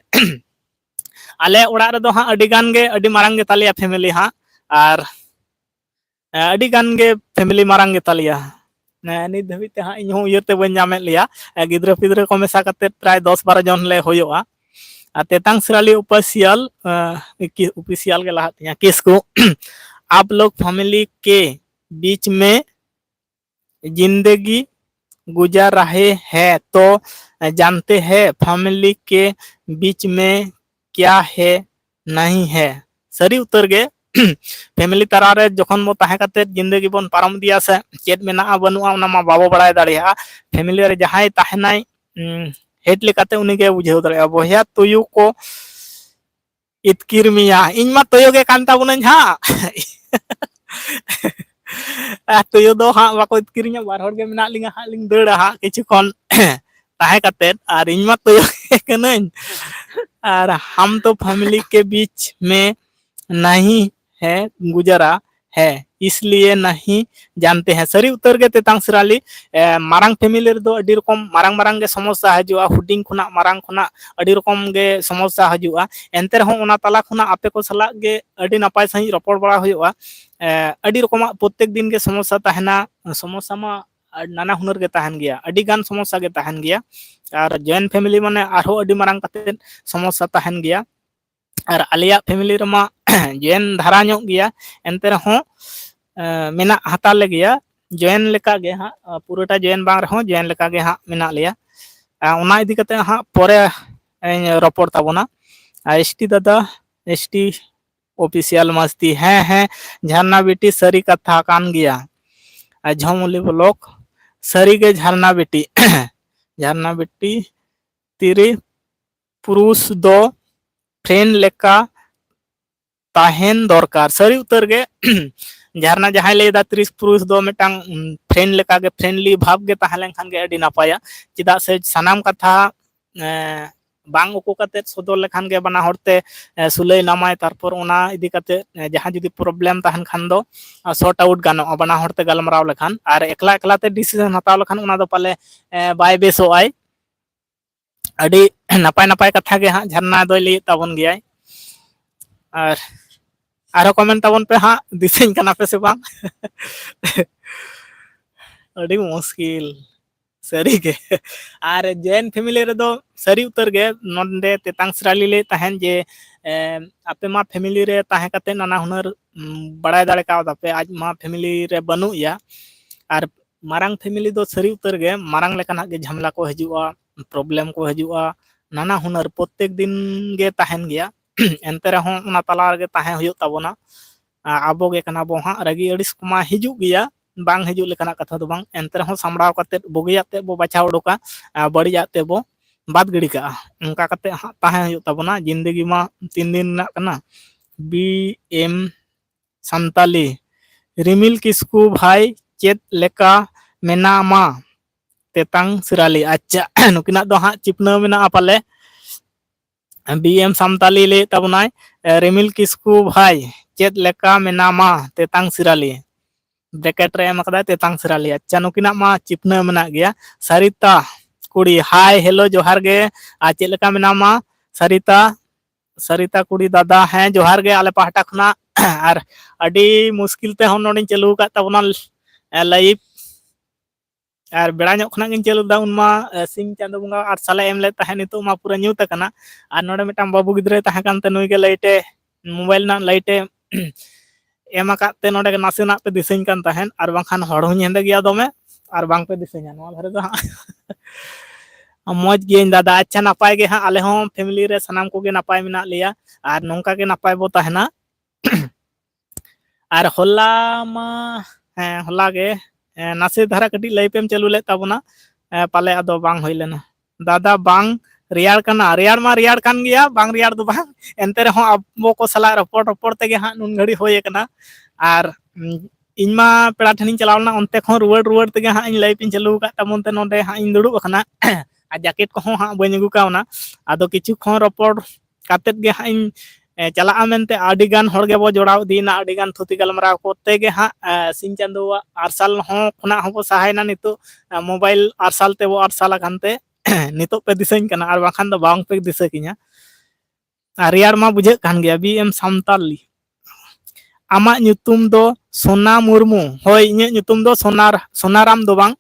आले ओड़ा रे दो हां अडी गान गे अडी मारंग गे तालिया फैमिली हां आर अडी गान गे फैमिली मारंग गे तालिया नित धाबी ते हां इन हो इयते बन जामे लिया गिद्रा पिद्रा को मेसा कते प्राय 10-12 जन ले होयोआ तेतांग सिराली ऑफिशियल के लहात यहाँ केस को आप लोग फैमिली के बीच में जिंदगी गुजार रहे हैं तो जानते हैं फैमिली के बीच में क्या है नहीं है सरी उतर गे फैमिली तारा रे जखन बो ताहे कते जिंदगी बन पारम दिया से चेत मेना बनुआ ओना मा बाबो बड़ाय दाड़िया फैमिली रे जहाय ताहेनाय हेड लेकाते उनी गे बुझेव दाड़िया बोया तुयु को इतकिर मिया इन मा तुयु गे कान ताबुनन हा तुयु दो हाँ बाको इतकिरिया बार होड़ गे मेना लिंगा हा लिंग दड़ा हा किछु खन ताहे कते आर इन मा तुयु कनन और हम तो फैमिली के बीच में नहीं है गुजरा है इसलिए नहीं जानते हैं सरी उतर गे तेतांग सिराली मारंग फैमिली रे दो अडी रकम मारंग गे समस्या हजुआ हुडिंग खुना मारंग खुना अडी रकम गे समस्या हजुआ एंते रहो ओना तला खुना आपे को सला गे अडी नपाय सही रपड़ बड़ा हुआ अडी रकम प्रत्येक दिन गे समस्या तहना समस्या मा नाना हुनर गे तहन गया अडी गान समस्या गे तहन गया और जॉइंट फैमिली माने आरो अडी मारंग कते समस्या तहन गया और आलिया फैमिली रमा जॉइन धारा ᱧᱚᱜ गया एंते रहो मेना हता ले गया जॉइन लेका गे हां पूराटा जॉइन बांग रहो जॉइन लेका गे हां मेना लिया ओना इदी कते हां परे रपड़ ताबोना एसटी दादा एसटी ऑफिशियल मस्ती है झरना बेटी सरी कथा कान गया झमली ब्लॉक सरी गे झरना बेटी तिरी पुरुष दो फ्रेंड लेका ताहेन दरकार सरी उतर गे झरना जहां लेदा 30 पुरुष दो मिटांग फ्रेंड लेका गे फ्रेंडली भाव गे ताहलें खान गे अडी नापाया चिदा से सनाम कथा बांग उको कते सदर लेखान गे बना हरते सुलई नामाय तारपर ओना इदी कते जहां जुदी प्रॉब्लम ताहन खान दो सॉर्ट आउट गानो बना हरते गलमराव लेखान और एकला एकला ते डिसीजन हताव लेखान ओना दो पाले बाय बेसो आय अडी नापाय नापाय कथा गे हां झरना दो लई ताबन गयाय और आरो कमेंट ताबन पे हां दिसें कना पे से बांग अडी मुश्किल सरी गे और जैन फैमिली रे दो सरी उतर गे नोंडे तेतांग सराली ले ताहन जे आपे मा फैमिली रे ताहे कते नाना हुनर बड़ाय दाड़े का दापे आज मा फैमिली रे बनु या और marang family do sari utar ge marang lekanak ge jhamla ko hijua problem ko hijua nana hunar prottek din ge tahen gya ente rehon ona tala ge tahen huyuk tabona abo ge kana bo ha ragi adis kuma hijuk gya bang hijuk lekanak katha do bang ente rehon samraw katet bogiyat te bo bachaw odoka badiyat te bo bad gidi ka onka kate tahen huyuk tabona jindagi ma 3 din nak kana BM Santali Rimil Kisku Bhai Chet Leka Menama Tetang Sirali acha nukinak do ha chipna mena apale BM Samtali le tabunai Rimil Kisku Bhai Chet Leka Menama Tetang Sirali bracket re em akada Tetang Sirali acha nukinak ma chipna mena gya Sarita Kudi hi hello johar ge Chet Leka Menama Sarita Sarita Kudi dada हैं जोहार गे आले पाहटा खना और अडी मुश्किल ते हम नोडिन चालू का तबना लाइव और बेड़ा ñok खना गिन चालू दा उनमा सिंग चांदो बुंगा और साले एम ले ताहे नितो मा पूरा न्यूत कना और नोडे मिटाम बाबू गिद्रे ताहे कानते नुई गे लाइटे मोबाइल ना लाइटे एम आकाते नोडे गे नासे ना पे दिसेñ कान ताहेन और बांखान हड़ हुñ हेंदे गया दोमे और बांग पे दिसेñा नोआ धरे दो मौज गे दादा अच्छा नपाय गे हाँ आले हों फैमिली रे सनाम को गे नपाय मिना लिया और नोंका गे नपाय बो ताहेना और होला मा होला गे नासे धारा कटी लाइपेम चालू ले ताबना पाले आदो बांग होई लेना दादा बांग रियार कना रियार मा रियार कान गया बांग रियार दो बांग एंते रे हों अबो को सला रपोर्ट तेगे हाँ नुन घड़ी होय कना और इनमा पेड़ा ठनिन चलावना ओनते खो रुवाड़ तेगे हाँ इन लाइप इन चालू का तमोनते नोंडे हाँ इन दुड़ुब कना आ जैकेट को हाँ बन अगू कावना आदो किछु खो रपोड़ कातेत गे हाँ इन चला मेनते आडी गान हड़ गे बो जोड़ाव दीना आडी गान थुती गलमराव कोते गे हाँ सिंह चांदोवा आरसाल हो खना हो सहायना नितो मोबाइल आरसाल ते वो आरसाल कानते नितो पे दिसेñ कना और बाखान दो बांग पे दिसे किnya रियार मा बुझे कान गया BM Samtali आमा nyutum do Sona Murmu होय इnye nyutum do Sonaram do bang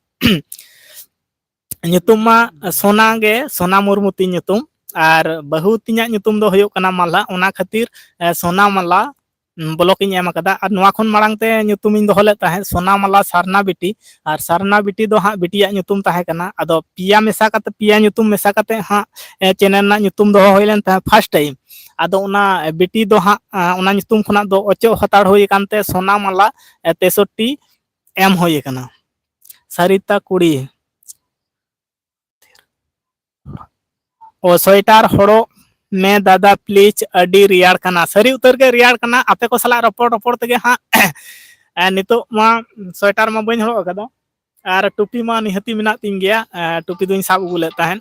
nyutum ma Sona ge Sona Murmu ti nyutum और बहु तिना nyutum do होयो कना माला ओना खातिर सोना माला ब्लॉक इन एम कदा और नोआ खन मांग ते nyutum इन दोले ताहे सोना माला सारना बिटी और सारना बिटी दो हाँ बिटिया nyutum ताहे कना अदो पिया मेसा कते पिया nyutum मेसा कते हाँ चैनल ना nyutum दो होइलेन ता फर्स्ट टाइम अदो ओना बिटी दो हाँ ओना nyutum खना दो ओचो हताड़ होई कानते सोना माला 63 एम होई कना सरिता कुड़ी ओ स्वेटर हड़ो में दादा प्लीज अडी रियाड़ कना सरी उतर के रियाड़ कना आपे को सला रपोड़ तेगे हाँ नितो मा स्वेटर मा बइन हड़ो कदा और टुपी मा निहती मिना तिन गया टुपी दुइन साब उगुले ताहेन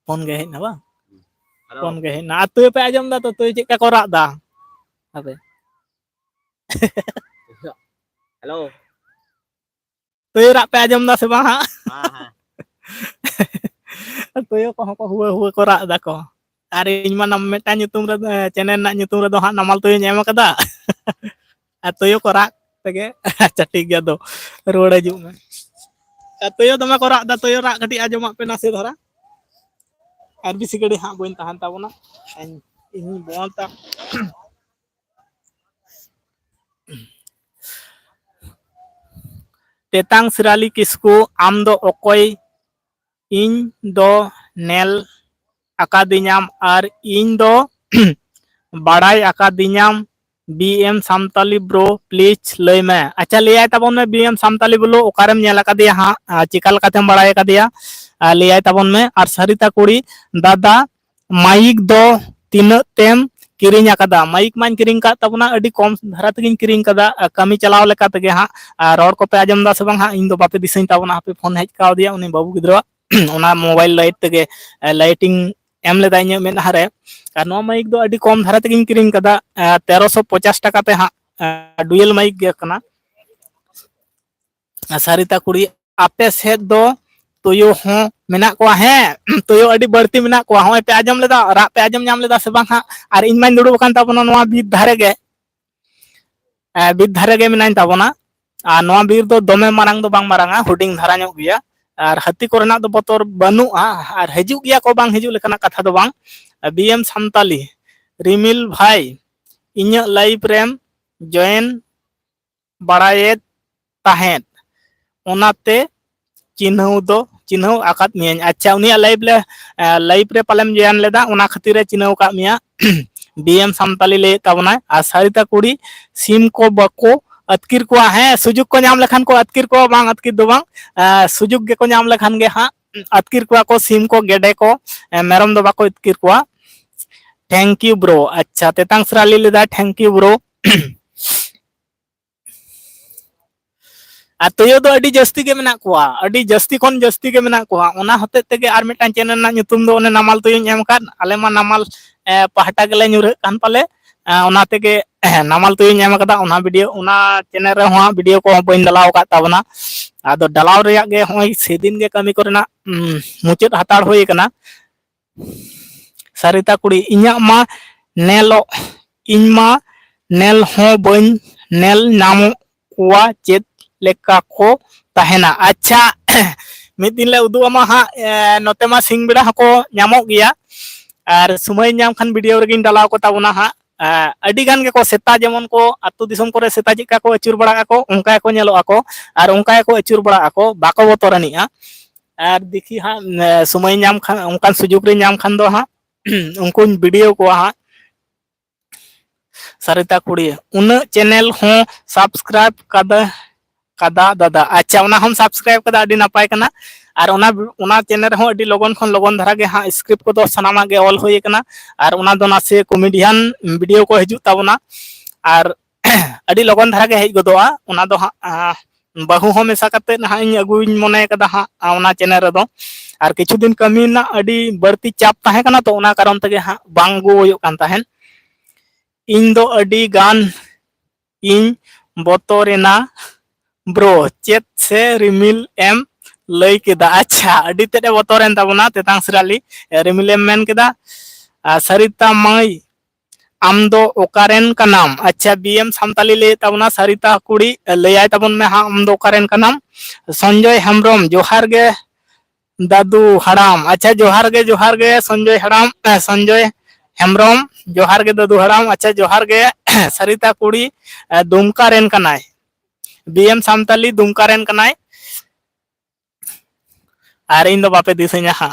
फोन गे हेना बा फोन गे हेना तुय पे आजम दा तो तुय चेका को राग दा अबे हेलो तुय राग पे आजम दा से बा हां हां तुयो को हुए को राग दा को अरे इन मा नम मेटा nyutum रे चैनल ना nyutum रे दो हां नमाल तुय एम कदा आ तुयो को राग तेगे अच्छा ठीक गया दो रोड हजू में तुयो दमे को राग दा तुयो राग कटी आजम पे नासे धरा और बिसी गड़ी हाँ बन तहन ताबना इन बोलता तेतांग सिराली किसको आम दो ओकोय इन दो नेल आकादिनाम और इन दो बाड़ाई आकादिनाम BM Samtali ब्रो प्लीज लय में अच्छा ले आय तबन में BM Samtali बोलो ओकारेम नेल आकादिया हाँ चिकल कातेम बाड़ाय आकादिया ले आय तबन में और सरिता कुड़ी दादा माइक दो तीन तेम किरिंग आकादा माइक मान किरिंग का तबना अडी कम धारा तगिन किरिंग कदा कमी चलाव लेका तगे हाँ रोड को पे आजम दा से बंग हाँ इन दो बापे दिसेñ ताबना हापे फोन हेज का दिया उनी बाबू गिद्रा ओना मोबाइल लाइट तगे लाइटिंग एम लेदा इन में हारे और नो माइक दो अडी कम धारा तगिन किरिंग कदा 1350 टाका ते हाँ डुअल माइक गे कना सरिता कुड़ी आपे सेट दो तुयो हों मेना को है तुयो अडी बढ़ती मेना को होय पे आजम लेदा राग पे आजम नाम लेदा से बांग हाँ और इन माइन दुड़ुब कान ताबना नोआ बीर धारे गे मेनाइन ताबना और नोआ बीर दो दोमे मारांग दो बांग मारांगा हुडिंग धारा ñok गया और हाथी कोरेना दो बतर बानुआ और हजू गया को बांग हजू लेकना कथा दो बांग BM Samtali रिमिल भाई इन्या लाइव रेम जॉइन बाड़ायेत tahen onate चिन्हव आकात मियां अच्छा उनिया लाइव रे पालेम जॉइन लेदा ओना खातिर रे चिन्हव का मिया बीएम सामताली ले ताबना आ सरिता कुड़ी सिम को बको अतकिर को है सुजुग को नाम लेखान को अतकिर को बांग अतकिर दो बांग सुजुग के को नाम लेखान गे हां अतकिर को सिम को गेडे को मेरम दो बाको अतकिर को थैंक यू ब्रो अच्छा तेतांग सराली लेदा थैंक यू ब्रो तयो दो अडी जस्ती के मेना कोआ अडी जस्ती खन जस्ती के मेना कोआ ओना होते तेगे आर मिटान चैनल ना nyutum दो ओने नामाल तयो एम कान आले मा नामाल पहाटा गेले nyure कान पाले ओना तेगे नामाल तयो एम कदा ओना वीडियो ओना चैनल रे होआ वीडियो को बइन दलाव का ताबना आदो दलाव रे गे होय सेदिन गे कमी करना मुचेत हताड़ होय कना सरिता कुड़ी इन्या मा नेलो इनमा नेल हो बइन नेल नाम कोआ चेत लेका को तहेना अच्छा मिद दिन ले उदु अमा हा नोते मा सिंग बेड़ा हको ᱧᱟᱢᱚᱜ ᱜᱮᱭᱟ आर समय ᱧᱟᱢ खान वीडियो रेगिन डालाव को ताबना हा अडी गान के को सेता जेमन को अतु दिसम करे सेता जिका को अचुर बड़ा को उनका को ñेलो ako आर उनका को अचुर बड़ा ako बाको बोतरनिया आर देखी हा समय ᱧाम खान उनका सुजुग रे ᱧाम खान दो हा उनको वीडियो को हा सरिता कुड़ी उन चैनल हो सब्सक्राइब कदा दादा अच्छा उना हम सब्सक्राइब कदा अडी नापाय कना आर उना चैनल हो अडी लगन खन लगन धरा गे हां स्क्रिप्ट को दो सनामा गे ऑल होय कना आर उना दो नासे कॉमेडियन वीडियो को हिजु ताबना आर अडी लगन धरा गे हेज गदोआ उना दो हां बहु हो मेसा कते ना इन अगुइन मने कदा हां उना चैनल रे दो आर किछु दिन कमी ना अडी बर्ती चाप ताहे कना तो उना कारण तगे हां बांगो होयो कान ताहेन इन दो अडी गान इन बोतोरेना ब्रो चेत से रिमिल एम लई केदा अच्छा अडी तेडे बोतोरेन ताबना तेतांग सराली रिमिल एम मेन केदा सरिता माई आम दो ओकारेन का नाम अच्छा बीएम सामताली ले ताबना सरिता कुड़ी लेयाय ताबन में हां आम दो ओकारेन का नाम संजय हेम्ब्रम जोहार गे दादू हराम अच्छा जोहार गे संजय हराम संजय हेम्ब्रम जोहार गे दादू हराम अच्छा जोहार गे सरिता कुड़ी दुमका रेन कनाय बीएम सामताली दुमका रेन कनाय आर इन दो बापे दिसanya हां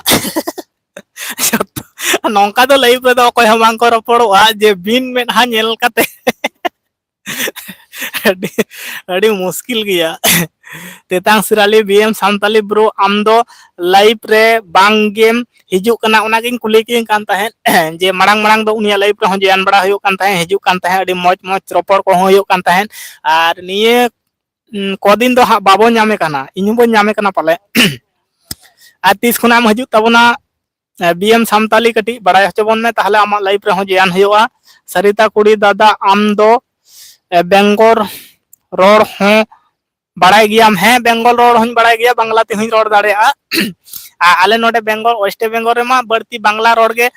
नौका दो लाइव रे दो कोय हम बांग को रपड़ोआ जे बिन में हा नेल काते अडी मुश्किल गया तेतांग सिराली बीएम सामताली ब्रो आम दो लाइव रे बांग गेम हिजु कना ओना गिन कुली किन कान ताहेन जे मांग मांग दो उनिया लाइव रे हो जयान बड़ा होयो कान ताहेन हिजु कान ताहेन अडी मौज मौज रपड़ को होयो कान ताहेन आर निये कोदिन दो हा बाबो ᱧᱟᱢᱮ काना इनु बो ᱧᱟᱢᱮ काना पाले आ तीस खुनाम हजू तबना बीएम सामताली कटी बड़ाय हचबन में ताहले आमा लाइव रे हो जयान होयोआ सरिता कुड़ी दादा आम दो बेंगोर रोड हो बड़ाय गियाम है बेंगोल रोड हों बड़ाय गिया बांग्ला ते हों रोड दाड़ेआ आले नोडे बेंगोल वेस्ट बेंगोल रे मा बड़ती बांग्ला रोड गे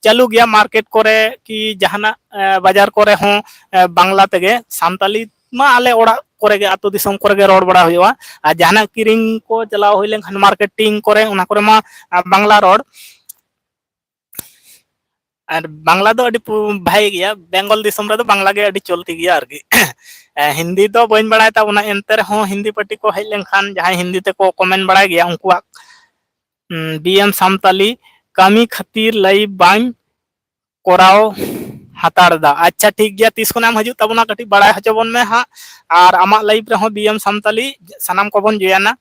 चालू गया मार्केट करे कि जहाना बाजार करे हो बांग्ला तेगे सामताली मा आले ओड़ा करे गे आतो दिसम करे गे रोड बड़ा होयोआ आ जहाना किरिंग को चलाव होय लेन मार्केटिंग करे उना करे मा बांग्ला रोड और बांग्ला दो अडी भाई गया बेंगल दिसम रे दो बांग्ला गे अडी चलती गया आरगी हिंदी दो बइन बड़ाय ता उना एंतर हो हिंदी पट्टी को हेज लेनखान जहां हिंदी ते को कमेंट बड़ाय गया उनकुआ बीएम सामताली कमी खातिर लई बाइन कोराव हताड़ दा अच्छा ठीक गया तीस को नाम हजू तबना कटी बड़ाय हचबन में हां और आमा लाइव रे हो बीएम सामताली सनाम को बन जोयाना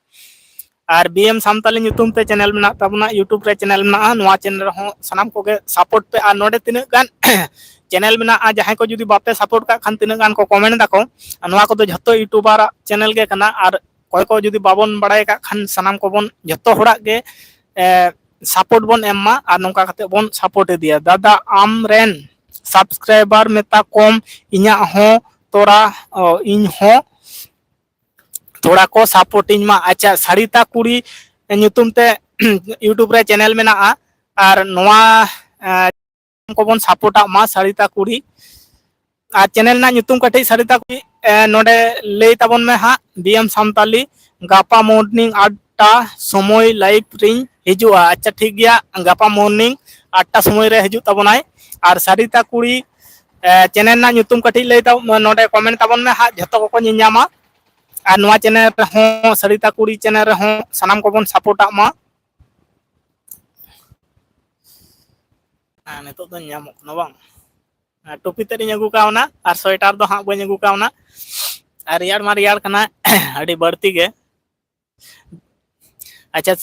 और बीएम सामताली ᱧᱩᱛᱩᱢ ते चैनल में तबना यूट्यूब रे चैनल में नोआ चैनल हो सनाम को गे सपोर्ट पे आ नोडे तिने गान चैनल में जहां को जुदी बापे सपोर्ट का खान तिने गान को कमेंट दाको नोआ को तो झतो यूट्यूबर चैनल गे कना और कोय को जुदी बाबन बड़ाय का खान सनाम को बन झतो होड़ा गे सपोर्ट बन एम्मा और नोका कते बन सपोर्ट दिया दादा आम रेन सब्सक्राइबर मेता कम इन्या हो तोरा इन हो थोड़ा को सपोर्टिंग मा अच्छा सरिता कुड़ी ᱧᱩᱛᱩᱢ ते यूट्यूब रे चैनल में और नोआ को बन सपोर्टा मा सरिता कुड़ी आ चैनल ना ᱧᱩᱛᱩᱢ कटी सरिता कुड़ी नोडे ले ताबन में हा बीएम सामताली गापा मॉर्निंग 8टा समय लाइव रिंग हिजुआ अच्छा ठीक गया गापा मॉर्निंग 8टा समय रे हिजु ताबनाय और सरिता कुड़ी चैनल ना nyutum कटी लई ता नोडे कमेंट ताबन में हा जतो को ᱧᱟᱢᱟ আর নোয়া চ্যানেল ᱨᱮᱦᱚᱸ ᱥᱟᱨᱤᱛᱟ ᱠᱩᱲᱤ ᱪᱮᱱᱮᱞ ᱨᱮᱦᱚᱸ ᱥᱟᱱᱟᱢ ᱠᱚᱵᱚᱱ ᱥᱟᱯᱳᱨᱴᱟᱜ ᱢᱟ ᱱᱤᱛᱚᱜ ᱫᱚ ᱧᱟᱢᱚᱜ ᱠᱟᱱᱟ ᱵᱟᱝ टोपी तेरी अगू कावना और स्वेटर दो हाँ बन अगू कावना और रियार मा रियार कना अड़ी बढ़ती गे अच्छा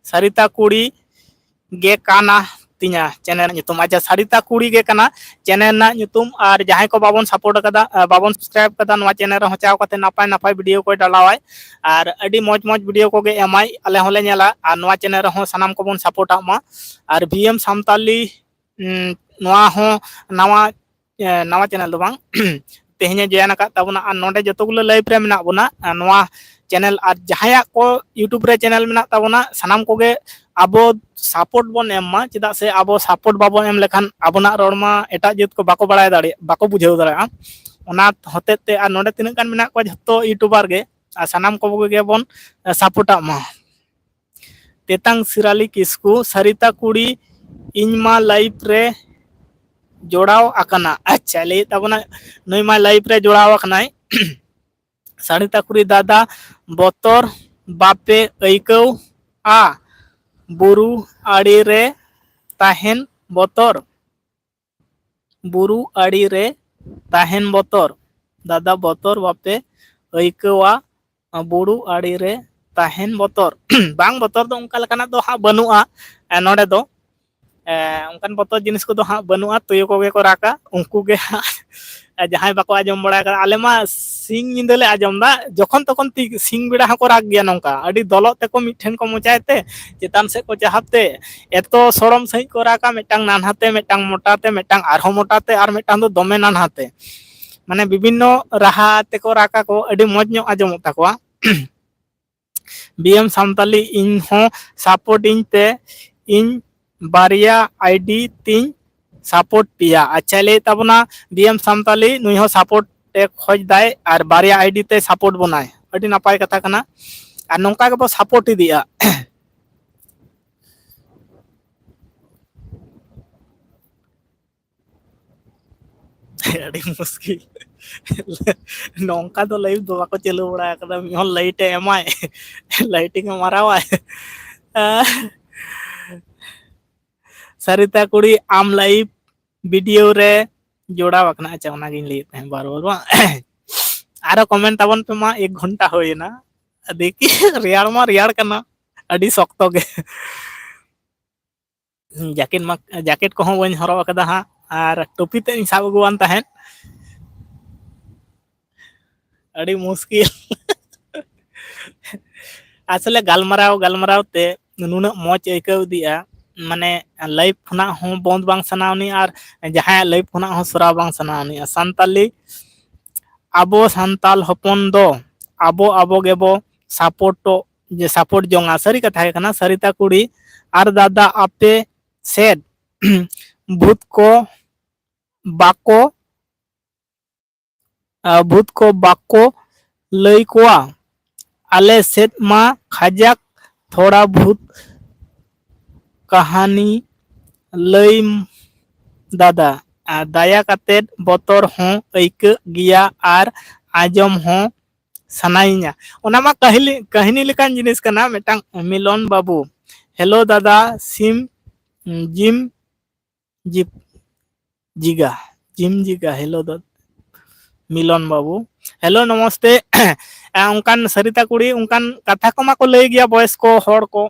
सरिता कुड़ी गे काना तिना चैनल ᱧᱩᱛᱩᱢ अच्छा सरिता कुड़ी गे काना चैनल ना ᱧᱩᱛᱩᱢ और जहां को बाबन सपोर्ट कदा बाबन सब्सक्राइब कदा नवा चैनल रे चाव कते नापाय नापाय वीडियो को डालावाय और अड़ी मौज मौज वीडियो को गे एमाय आले होले नेला और नवा चैनल रे सानाम को बन सपोर्ट मा और बीएम सामताली नवा हो नवा नवा चैनल दो बांग तेहने जॉइन का तबना और नोडे जतोगुलो लाइव रे मेना बना नवा चैनल और जहां को यूट्यूब रे चैनल मेना तबना सानाम को गे आबो सपोर्ट बन एम मा चेदा से आबो सपोर्ट बाबो एम लेखान आबोना रोडमा एटा जेत को बाको बड़ाय दाड़े बाको बुझेव दाड़ा ओना होते ते और नोडे तिना गान मेना को जतो यूट्यूबर गे और सानाम को गे बन सपोर्टा मा तेतांग सिराली किस्कू सरिता कुड़ी इनमा लाइव रे जोड़ाव आकना अच्छा ले तबना नई मा लाइव रे जोड़ाव आकनाय सरिता कुड़ी दादा बतर बापे ऐकव आ बुरु आड़ी रे ताहेन बतर बुरु आड़ी रे ताहेन बतर दादा बतर बापे ऐकवा बुरु आड़ी रे ताहेन बतर बांग बतर दो उनका लकाना दो हा बनुआ नोडे दो उनकान बतर जिनिस को दो हा बनुआ तुयो को गे को राका उनको गे जहां बाको आजम बड़ा कर आले मा सिंग निंदले आजम दा जखन तखन ती सिंग बेड़ा हा को राग गया नोंका अडी दलत ते को मिठेन को मोचायते चेतान से को चाहते एतो सोड़म सही को राका मेटांग नानहाते मेटांग मोटाते मेटांग आरहो मोटाते और मेटांग दो दमे नानहाते माने विभिन्न राहा ते को राका को अडी मौज ᱧᱚᱜ आजम ताकोआ बीएम सामताली इन हो सपोर्ट इन ते इन बारिया आईडी तीन सपोर्ट पिया अच्छा ले तबना बीएम सामताली नुई हो सपोर्ट ते खोज दाय और बारिया आईडी ते सपोर्ट बनाए अडी नापाय कथा कना और नोंका के बो सपोर्ट दिया अडी मुश्किल नोंका तो लाइव दो बाको चलो बड़ा कदा मिहन लाइट एमाय लाइटिंग मारावाय सरिता कुड़ी आम लाइव वीडियो रे जोड़ा वकना अच्छा ओना गिन लिए हैं बार बार आरो कमेंट ताबन पे मा 1 घंटा होइना देखी रियार मा रियार कना अडी सख्तो गे जैकेट को बन हरो कदा हा और टोपी ते साब अगुआन तहन अडी मुश्किल असले गालमराव ते नुना मौज ऐकव दिया माने लाइव खुना हो बंद बांग सनावनी और जहां लाइव खुना हो सरा बांग सनावनी संताली आबो संताल हपन दो आबो आबो गेबो सपोर्टो जे सपोर्ट जोंगा सरी कथा है कना सरिता कुड़ी और दादा आपे सेड भूत को बाको लई कोआ आले सेट मा खाजक थोड़ा भूत कहानी लई दादा दाया कातेद बतर हो ऐक गिया और आजम हो सनाइया ओनामा कहानी लेकान जिनिस कना मेटांग मिलन बाबू हेलो दादा सिम जिम जिगा हेलो दादा मिलन बाबू हेलो नमस्ते उनकान सरिता कुड़ी उनकान कथा को मा को लई गया बॉयस को हड़ को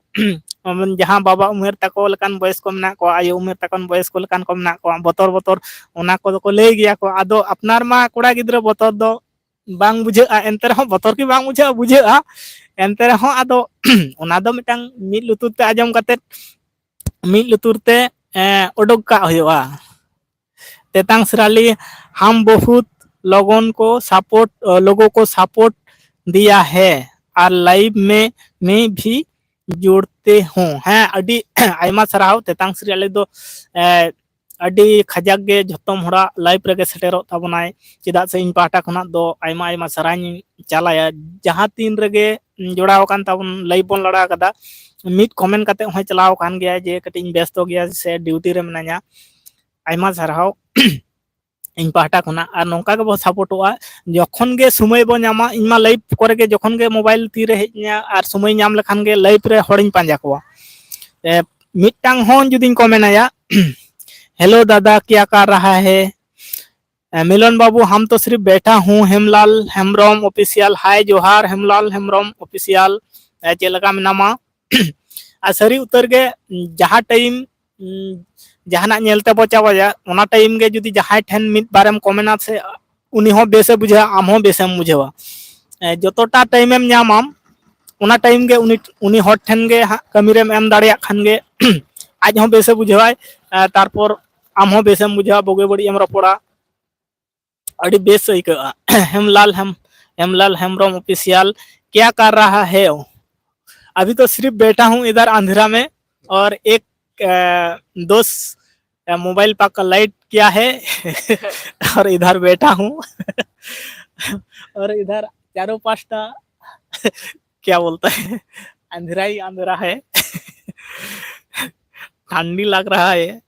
जहां बाबा उमेर तको लकान बॉयस को मना को आयो उमेर तकन बॉयस को लकान को मना को बतर ओना को लई गया को आदो अपनार मा कोड़ा गिद्र बतर दो बांग बुझे एंते रहो बतर की बांग बुझे एंते रहो आदो ओना दो मिटांग मिद लुतुर ते आजम कते मिद लुतुर ते ओडोक का होयोआ तेतांग सराली हम बहुत लोगों को सपोर्ट दिया है और लाइव में भी जुड़ते हूँ हैं अडी आयमा सराव तेतांग सराली दो अडी खजाक गे जतम होड़ा लाइव रे सेटेरो ताबनाय चेदा से इन पाटा खना दो आयमा आयमा सराई चालाया जहां तीन रे जोड़ाव कान ताबन लाइव बन लड़ा कदा मिट कमेंट काते होय चलाव कान गया जे कटिंग व्यस्त गया से ड्यूटी रे मनाया आयमा सराव ᱤᱧ ᱯᱟᱦᱴᱟ ᱠᱷᱚᱱᱟᱜ ᱟᱨ ᱱᱚᱝᱠᱟ ᱜᱮᱵᱚ ᱥᱟᱯᱳर्टᱚᱜᱼᱟ ᱡᱚᱠᱷᱚᱱ ᱜᱮ ᱥᱚᱢᱚᱭ ᱵᱚ ᱧᱟᱢᱟ ᱤᱧ ᱢᱟ ᱞᱟᱭᱤᱵᱷ ᱠᱚᱨᱮ ᱜᱮ ᱡᱚᱠᱷᱚᱱ ᱜᱮ ᱢᱳᱵᱟᱭᱤᱞ ᱛᱤᱨᱮ ᱦᱮᱡ ᱤᱧᱟ ᱟᱨ ᱥᱚᱢᱚᱭ ᱧᱟᱢ ᱞᱮᱠᱷᱟᱱ ᱜᱮ ᱞᱟᱭᱤᱵᱷ ᱨᱮ ᱦᱚᱲᱤᱧ ᱯᱟᱸᱡᱟ ᱠᱚᱣᱟ ᱢᱤᱫᱴᱟᱝ हॉर्न जुदी को मेनाया हेलो दादा क्या कर रहा है मिलन बाबू हम तो सिर्फ बैठा हूँ हेमलाल हेम्ब्रम ऑफिशियल हाय जोहार हेमलाल हेम्ब्रम ऑफिशियल चेलका मेनामा आ सारी उतर के जहाँ टाइम जहाना नेलते बो चावाया ओना टाइम गे जुदी जहाँ ठेन मिड बारेम कमेना से उनी हो बेसे बुझा आम हो बेसेम बुझेवा जतटा टाइम एम ᱧᱟᱢᱟᱢ ᱚᱱᱟ ᱴᱟᱭᱤᱢ ᱜᱮ ᱩᱱᱤ ᱦᱚᱲ ᱴᱷᱮᱱ ᱜᱮ ᱦᱟᱸᱜ ᱠᱟᱹᱢᱤ ᱨᱮᱢ ᱮᱢ ᱫᱟᱲᱮᱭᱟᱜ ᱠᱷᱟᱱ ᱜᱮ ᱟᱡ ᱦᱚᱸ ᱵᱮᱥᱮ ᱵᱩᱡᱷᱟᱹᱣᱟᱭ ᱛᱟᱨᱯᱚᱨ ᱟᱢ ᱦᱚᱸ ᱵᱮᱥᱮᱢ ᱵᱩᱡᱷᱟᱹᱣᱟ ᱵᱩᱜᱤ ᱵᱟᱹᱲᱤᱡ ᱮᱢ ᱨᱚᱯᱚᱲᱟ अड़ी बेस अइकगा हेमलाल हेम्ब्रम ऑफिशियल क्या कर रहा है अभी तो सिर्फ बैठा हूँ इधर अंधेरा में और एक दोस्त मोबाइल पाक का लाइट किया है और इधर बैठा हूँ और इधर चारों पांचटा क्या बोलता है अंधेरा ही अंधेरा है ठंडी लग रहा है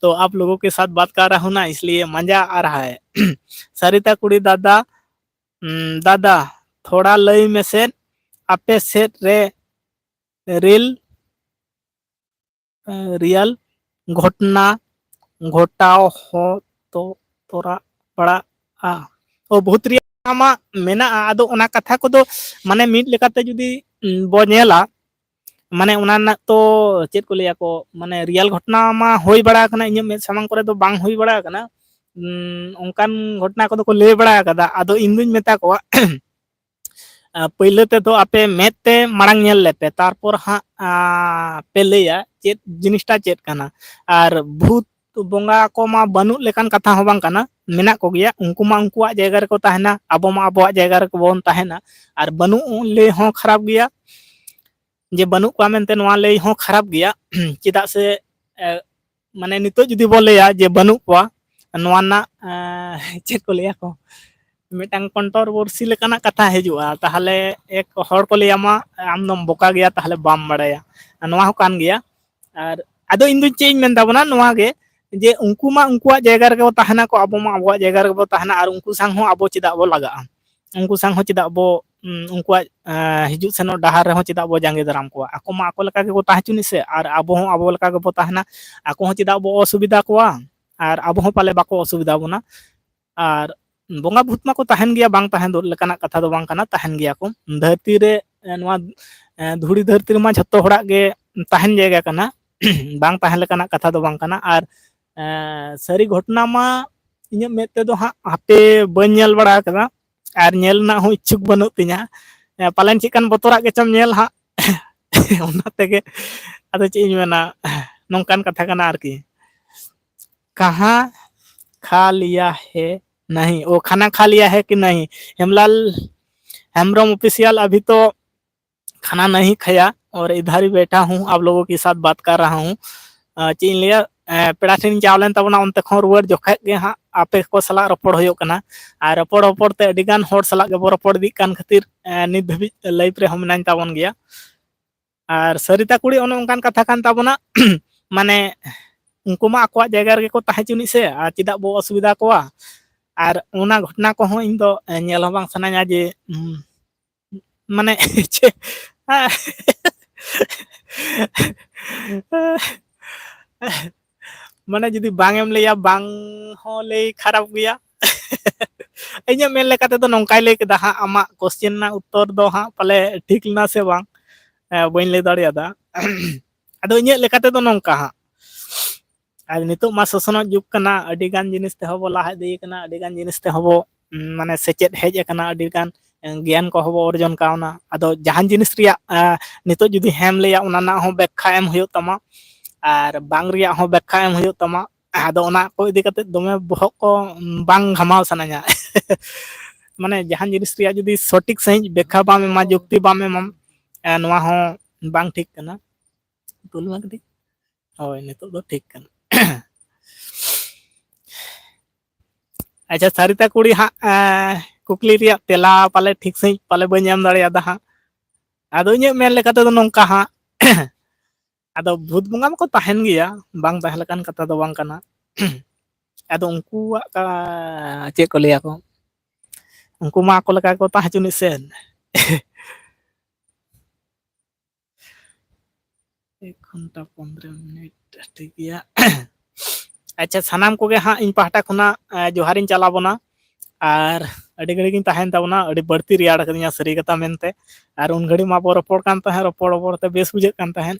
तो आप लोगों के साथ बात कर रहा हूँ ना इसलिए मजा आ रहा है सरिता कुड़ी दादा दादा थोड़ा लई में से आपे सेट रे रिल रियल घटना घटाओ हो तो तोरा बड़ा ओ बहुत मा मेना आदो ओना कथा को दो माने मिड लेकाते जुदी बो नेला माने उना तो चेक को लिया को माने रियल घटना मा होई बड़ा कना इन में सामांग करे तो बांग होई बड़ा कना उनकान घटना को तो को ले बड़ा कदा आदो इन दुñ मेता को पहले ते तो आपे मेते मांग नेल लेते तारपर हा पे लेया चेत जिनिसटा चेत कना आर भूत बोंगा को मा बनु लेकान कथा हो बांग कना मेना को गया उनको मा उनकुआ जायगा रे को ताहेना अबो मा अबोआ जायगा रे को बोन ताहेना आर बनु ले हो खराब गया जे बनु को मेनते नोआ ले हो खराब गया चिदा से माने नितो जुदी बो लेया जे बनु को नोआ ना चेक को लेया को मिटांग कंट्रोवर्सी लेकाना कथा हिजुआ ताहले एक हड़ को लेयामा आम दम बोका गया ताहले बाम बड़ाया नोआ हो कान गया आर आदो इन दुñ चेंज मेन दाबना नोआ गे जे उनको मा उनकुआ जायगा रे को ताहना को अबो मा अबोआ जायगा रे को ताहना आर उनको संग हो अबो चिदा बो लगा उनको संग हो चिदा बो उनकुआ हिजु सेनो डहार रे हो चिदा बो जांगे दराम को आको मा आको लका के को ताहचुनी से आर अबो हो अबो लका के बो ताहना आको हो चिदा बो असुविधा कोआ आर अबो हो पाले बाको असुविधा बोना आर बोंगा भूत मा को ताहन गया बांग ताहन दो लेकाना कथा दो बांग कना ताहन गया को धरती रे नोआ धुड़ी धरती रे मा झत्तो होड़ा गे ताहन जायगा कना बांग ताहन लेकाना कथा दो बांग कना आर सारी घटना मा इᱧ मेते दो हा हापे बन नेल बड़ा कदा आर नेल ना हो इच्छुक बनु तिया पालन चिकन बतरा के चम नेल हा ओना तेगे आदो चे इᱧ मेना नोंकान कथा कना आरकी कहाँ खा लिया है नहीं वो खाना खा लिया है कि नहीं हेमलाल हेम्ब्रम ऑफिशियल अभी तो खाना नहीं खाया और इधर ही बैठा हूँ आप लोगों के साथ बात कर रहा हूँ चीन लिया पेड़ा ठेन चावलेन तबना उनते खो रुआर जोखे गे हाँ आपे को सला रपड़ होयो कना आर रपड़ रपड़ ते अडिगान होड़ सला के बो रपड़ दी कान खातिर नित धबी लाइफ रे हम नाइन ताबन गया आर सरिता कुड़ी ओने उनकान कथा कान ताबना माने उनको मा आकोआ जायगा रे को ताहे चुनी से आ चिदा बो असुविधा कोआ आर ओना घटना को हो इन दो नेल हो बांग सनाया जे माने माने जुदी बांगेम लेया बांग हो ले खराब गया इᱧ मेन लेकाते तो नोंकाय ले केदा हा आमा क्वेश्चन ना उत्तर दो हा पाले ठीक ना से बांग बइन ले दाड़ियादा आदो इᱧ लेकाते तो नोंका हा आर नितो मा सोसनो जुग कना अडी गान जिनिस ते हबो लाहा दे कना अडी गान जिनिस ते हबो माने सेचेत हेज कना अडी गान ज्ञान को हबो अर्जन कावना आदो जहान जिनिस रिया नितो जुदी हेम लेया ओना ना हो व्याख्या एम हुयो तमा आर बांग रिया हो व्याख्या एम हुयो तमा आदो ओना को इदी कते दोमे बहक को बांग घमाव सनाया माने जहान जिनिस रिया जुदी सटीक सही व्याख्या बाम एमा जुक्ति बाम एम नोआ हो बांग ठीक कना तुलमा कटी होय नितो दो ठीक कना अच्छा सरिता कुड़ी हा कुकली रिया तेला पाले ठीक सही पाले बन एम दाड़ियादा हा आदो इᱧ मेन लेकाते दो नोंका हा आदो भूत बंगा मको ताहेन गया बांग ताहे लेकान कथा दो बांग कना ᱟᱫᱚ ᱩᱱᱠᱩᱣᱟᱜ ᱪᱮᱫ ᱠᱚ ᱞᱟᱹᱭᱟ ᱠᱚ ᱩᱱᱠᱩ ᱢᱟ ᱟᱠᱚ ᱞᱮᱠᱟ ᱠᱚ ᱛᱟᱦᱮᱸ ᱦᱚᱪᱚᱱᱤᱡ ᱥᱮ 1 ᱜᱷᱚᱱᱴᱟ 15 মিনিট ᱴᱷᱤᱠ ᱜᱮᱭᱟ ᱟᱪᱪᱷᱟ ᱥᱟᱱᱟᱢ ᱠᱚᱜᱮ ᱦᱟᱸᱜ ᱤᱧ ᱯᱟᱦᱴᱟ ᱠᱷᱚᱱᱟᱜ ᱡᱚᱦᱟᱨᱤᱧ ᱪᱟᱞ ᱟᱵᱚᱱᱟ ᱟᱨ ᱟᱹᱰᱤ ᱜᱷᱟᱹᱲᱤᱡ ᱜᱤᱧ ᱛᱟᱦᱮᱱ ᱛᱟᱵᱚᱱᱟ ᱟᱹᱰᱤ ᱵᱟᱹᱲᱛᱤ ᱨᱮᱭᱟᱲ ᱠᱟᱹᱫᱤᱧᱟ ᱥᱟᱹᱨᱤ ᱠᱟᱛᱷᱟ ᱢᱮᱱᱛᱮ ᱟᱨ ᱩᱱ ᱜᱷᱟᱹᱲᱤᱡ ᱢᱟ ᱵᱚ ᱨᱚᱯᱚᱲ ᱠᱟᱱ ᱛᱟᱦᱮᱸ ᱨᱚᱯᱚᱲ ᱛᱮ ᱵᱮᱥ ᱵᱩᱡᱷᱟᱹᱜ ᱠᱟᱱ ᱛᱟᱦᱮᱸᱫ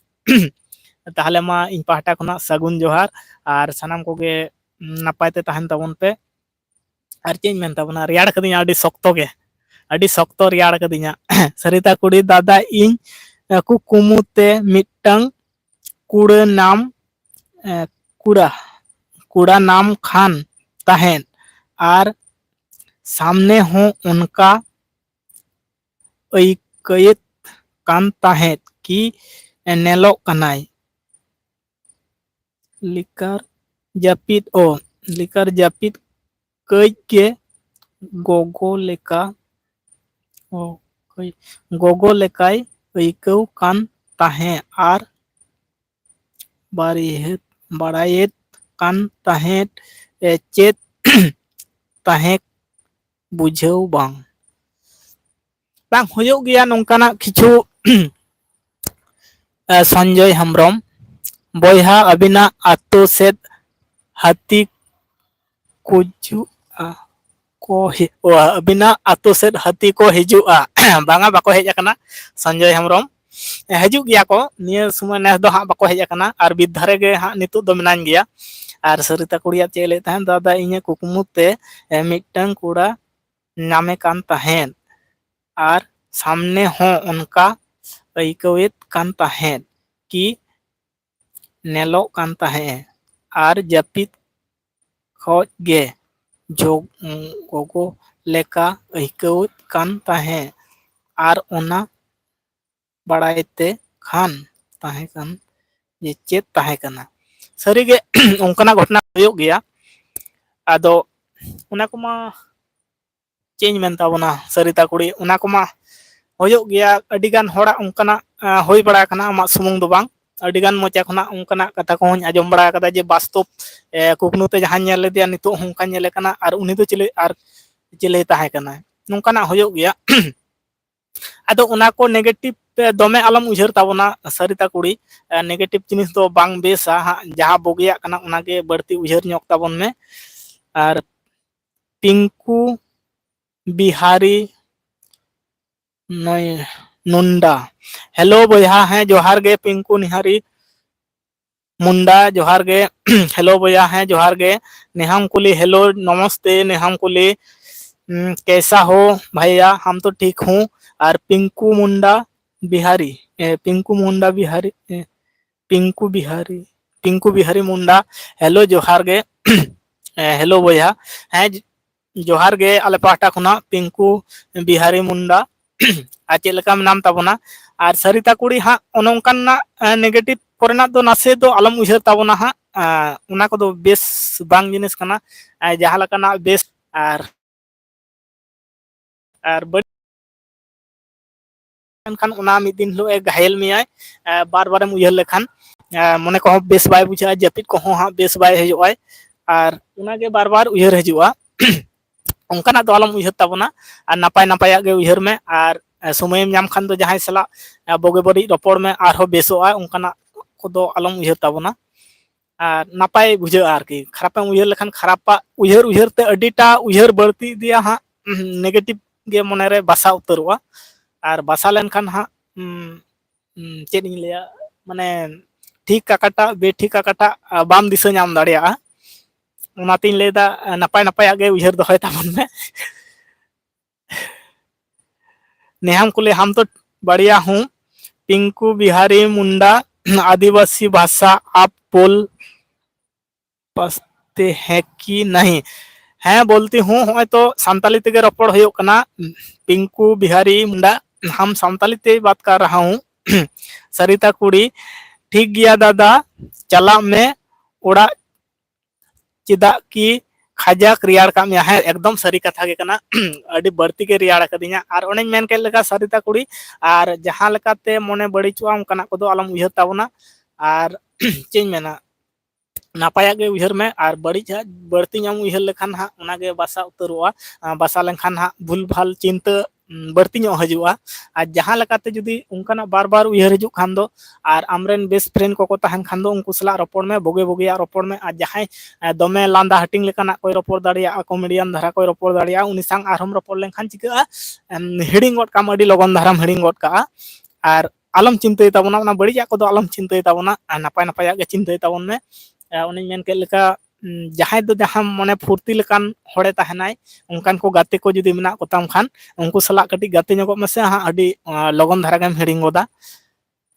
ᱛᱟᱦᱚᱞᱮ ᱢᱟ ᱤᱧ ᱯᱟᱦᱴᱟ ᱠᱷᱚᱱᱟᱜ ᱥᱟᱹᱜᱩᱱ ᱡᱚᱦᱟᱨ ᱟᱨ ᱥᱟᱱᱟᱢ ᱠᱚᱜᱮ ᱱᱟᱯᱟᱭ ᱛᱮ ᱛᱟᱦᱮᱱ ᱛᱟᱵᱚᱱ ᱯᱮ ᱟᱨ ᱪᱮᱫ ᱤᱧ ᱢᱮᱱ ᱛᱟᱵᱚᱱᱟ ᱨᱮᱭᱟᱲ ᱠᱟᱹᱫᱤᱧᱟ ᱟᱹᱰᱤ ᱥᱚᱠᱛᱚ ᱜᱮ ᱟᱹᱰᱤ ᱥᱚᱠᱛᱚ ᱨᱮᱭᱟᱲ ᱠᱟᱹᱫᱤᱧᱟ ᱥᱟᱹᱨᱤᱛᱟ ᱠᱩᱲᱤ ᱫᱟᱫᱟ ᱤᱧ ᱠᱩᱠᱢᱩ ᱛᱮ ᱢᱤᱫᱴᱟᱝ ᱠᱩᱲᱟᱹ ᱱᱟᱢ ᱠᱩᱲᱟ नाम खान तहें और सामने हो उनका अयकयत कान तहें कि नेलोक कनाय लिकार जापिद लिकार जापिद कई के गोगो लेका गोगो लेकाय अयकव कान तहें और बारायत कान तहें चेत तहें बुझाव बांग हुयुग गया नोंकाना किछु संजय हेम्ब्रम बयहा अबिना आतो सेद हाथी कुजुआ को अबिना आतो सेद हाथी को हिजुआ बांगा बाको हेज अकना संजय हेम्ब्रम हजू गया को निया समय नेस दो हाँ बाको हेज अकना और बिद धारे गे हाँ नितु दो मिनान गया और सरिता कुड़िया चेक ले तहन दादा इnye कुकमु ते मिटन कुड़ा नामे कान तहेन और सामने हो उनका अयकवेत कान तहेन कि नेलो कान तहें और जापिद खोज गे जो गोगो लेका अयकवेत कान तहें और ओना बड़ायते खान तहें कान ये चेत तहें कना सारीगे उनकाना घटना हुयुग गया आदो उना कुमा चेंज मेन ताबोना सरिता कुड़ी उना कुमा हुयुग गया अडिगान होड़ा उनकाना होई बड़ा कना आमाग सुमुंग दो बांग अडिगान मोचा खना उनकाना कथा को आजम बड़ा कदा जे वास्तव कुकनु ते जहां नेल लेदिया नितो हुंका नेले कना और उनी दो चिले ताहे कना नोंकाना हुयुग गया आदो उना को नेगेटिव दमे आलम उजहर ताबोना सरिता कुड़ी नेगेटिव जिनिस दो बांग बेसा जहां बोगिया कना उनागे बढ़ती उजहर ᱧᱚᱜ ताबोन में और पिंकू बिहारी नुंडा हेलो बया हैं जोहार गे पिंकू निहारी मुंडा जोहार गे हेलो बया हैं जोहार गे नेहाम कुली हेलो नमस्ते नेहाम कुली कैसा हो भैया हम तो ठीक हूँ और पिंकू मुंडा बिहारी पिंकू बिहारी मुंडा हेलो जोहार गे हेलो बया हैं जोहार गे आले पाहटा खुना पिंकू बिहारी मुंडा आज चेलका नाम ताबोना और सरिता कुड़ी हाँ ओनोंकाना नेगेटिव कोरेना दो नासे दो आलम उजहर ताबोना हाँ उना को दो बेस बांग जिनिस कना जहां लकाना बेस और खान उना मिद दिन लो घायल मियाय बार बार उजहर लेखान मने को बेस बाय बुझा जपित को हाँ बेस बाय हजोय और उनागे बार बार उजहर हजुआ उनकाना दो आलम उजहर ताबोना और नापाय नापाय गे उजहर में और समय नाम खान दो जहां सला बोगे बड़ी रपड़ में आरो बेसोआ उनकाना को दो आलम उजहर ताबोना और नापाय बुझा आरकी खराब उजहर लेखान खरापा उजहर उजहर ते अडिटा उजहर बढ़ती दिया हाँ नेगेटिव गे मने रे बासा उतरवा और बासा लेनखान हाँ चेद इन लिया माने ठीक काकाटा बेठिक काकाटा बाम दिशा नाम दाड़िया उनातीन लेदा नापाय नापाय गे उजहर दोहय ताबोन में नेहाम कुले हम तो बढ़िया हूँ पिंकू बिहारी मुंडा आदिवासी भाषा आप बोल पाते हैं कि नहीं हैं बोलती हूँ तो संताली तेगे रपड़ हुयुग कना पिंकू बिहारी मुंडा हम संताली ते बात कर रहा हूँ सरिता कुड़ी ठीक गया दादा चला में उड़ा चिदा की खाजाक रियाड़ का में है एकदम सरी कथा के कना अड़ी बढ़ती के रियाड़ कदिया और ओने मेन के लेका सरिता कुड़ी और जहां लेकाते मने बड़ीचुआ उनकाना को दो आलम उजहर ताबोना और चेंज मेना नापायाग गे उयहर में और बड़ीज बढ़ती नाम उयहर लेखान हाँ उनागे बासा उतरोआ बासा लेखान हाँ भूल भाल चिंता बढ़ती हजुआ और जहाँ लेकाते जुदी उनकाना बार बार उयहर हजू खान दो और आमरेन बेस्ट फ्रेंड को तहन खान दो उनको सला रपड़ में बोगे बोगे रपड़ में और जहाँ दमे लांदा हटिंग लेकाना कोई रपड़ दाड़िया कॉमेडियन धारा कोई रपड़ दाड़िया उनी सांग आरहम रपड़ लेखान चिका हिडिंग गड काम अडी लगन धाराम हिडिंग गड का और आलम चिंताय ताबोना उना बड़िया को दो आलम चिंताय ताबोना नापाय नापाय गे चिंताय ताबोन में उन्हें मेन के लेका जहां दो जहां मने फुर्ती लेकान हड़े तहनाय उनकान को गाते को जुदी मेना कोताम खान उनको सला कटी गाते ᱧᱚᱜᱚᱜ मेसे हाँ अडी लगन धारा गेम हिडिंग गोदा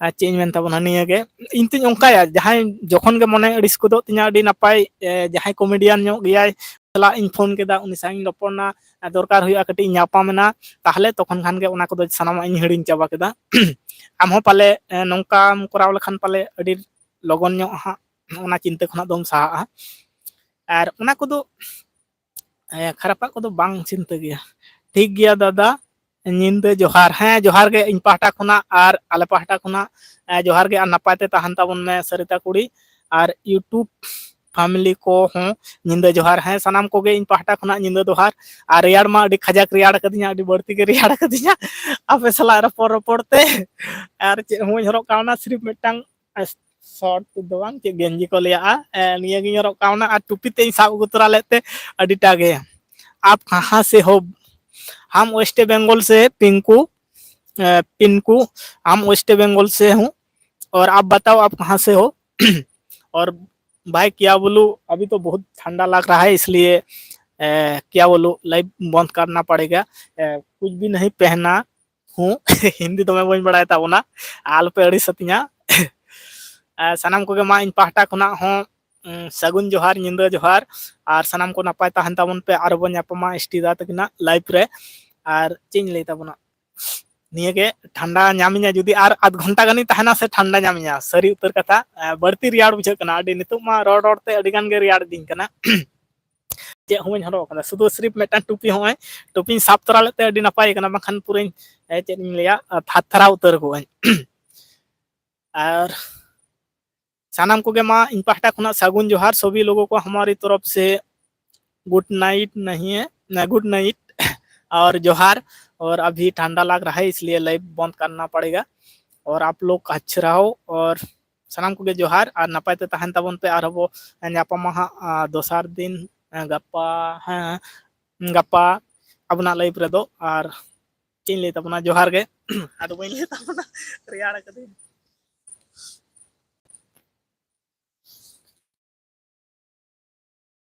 चेंज मेन ताबोना निये गे इनतिन उनकाया जहां जखन गे मने अडिस को दो तिना अडी नापाय जहां कॉमेडियन ᱧᱚᱜ गियाय सला इन फोन केदा उनी सांग रपड़ना दरकार हुआ कटी ᱧᱟᱯᱟᱢना ताहले तखन खान गे उना को दो सनामा इन हिडिंग चाबा केदा आम हो पाले नोंकाम कराव लेखान पाले अडी लगन ᱧᱚᱜ हाँ उना चिंता खना दम साहा और उना को दो खरापा को दो बांग चिंता गया ठीक गया दादा निंदा जोहार हाँ जोहार के इन पाहटा खुना और आले पाहटा खुना जोहार के नापायते तहन ताबन में सरिता कुड़ी और यूट्यूब फैमिली को हूँ निंदा जोहार हैं सनाम को गे इन पाहटा खुना निंदा जोहार और रियाड़ मा अडी खजाक रियाड़ कदिया अडी बढ़ती के रियाड़ कदिया आपे सला रपड़ रपड़ते और चे हुई हरक कावना सिर्फ मिटांग शॉर्ट दोवांग चे गेंजी को लिया निया गी हरक कावना और टुपी ते साब गुतरा लेते अडीटा गे आप कहाँ से हो हम वेस्ट बंगाल से पिंकू हम वेस्ट बंगाल से हूँ और आप बताओ आप कहाँ से हो और भाई क्या बोलूं अभी तो बहुत ठंडा लग रहा है इसलिए क्या बोलूं लाइव बंद करना पड़ेगा कुछ भी नहीं पहना हूँ हिंदी तो मैं वही बढ़ाया था वो ना आल पे अड़ी सतिया सनाम को मा इन पाहटा खुना हो सगुन जोहार निंदा जोहार और सनाम को नापाय तहन ताबन पे आरो बन यापमा स्टीदा तकना लाइव रे और चेंज ले ताबना निये के ठंडा नामिया जुदी आर आध घंटा गानी तहना से ठंडा नामिया सरी उतर कथा बढ़ती रियाड़ बुझे कना अडी नितु मा रोड रोड ते अडी गान गे रियाड़ दिन कना चे होय हरो कना सुदो सिर्फ मेटा टुपी होय टुपी साफ तरा लेते अडी नापाय कना बखन पूरे चे लिया थाथरा उतर को और सनाम को मा इन पाहटा खुना सागुन जोहार सभी लोगों को हमारी तरफ से गुड नाइट नहीं है गुड नाइट और जोहार और अभी ठंडा लग रहा है इसलिए लाइव बंद करना पड़ेगा और आप लोग अच्छे रहो और सनाम को जोहार और नपायते तहन ताबन पे और वो हाँ दोसार दिन गप्पा हाँ गप्पा अपना लाइव रे दो और चीन ले ताबना जोहार गे आदो बई ले ताबना रियाड़ कदे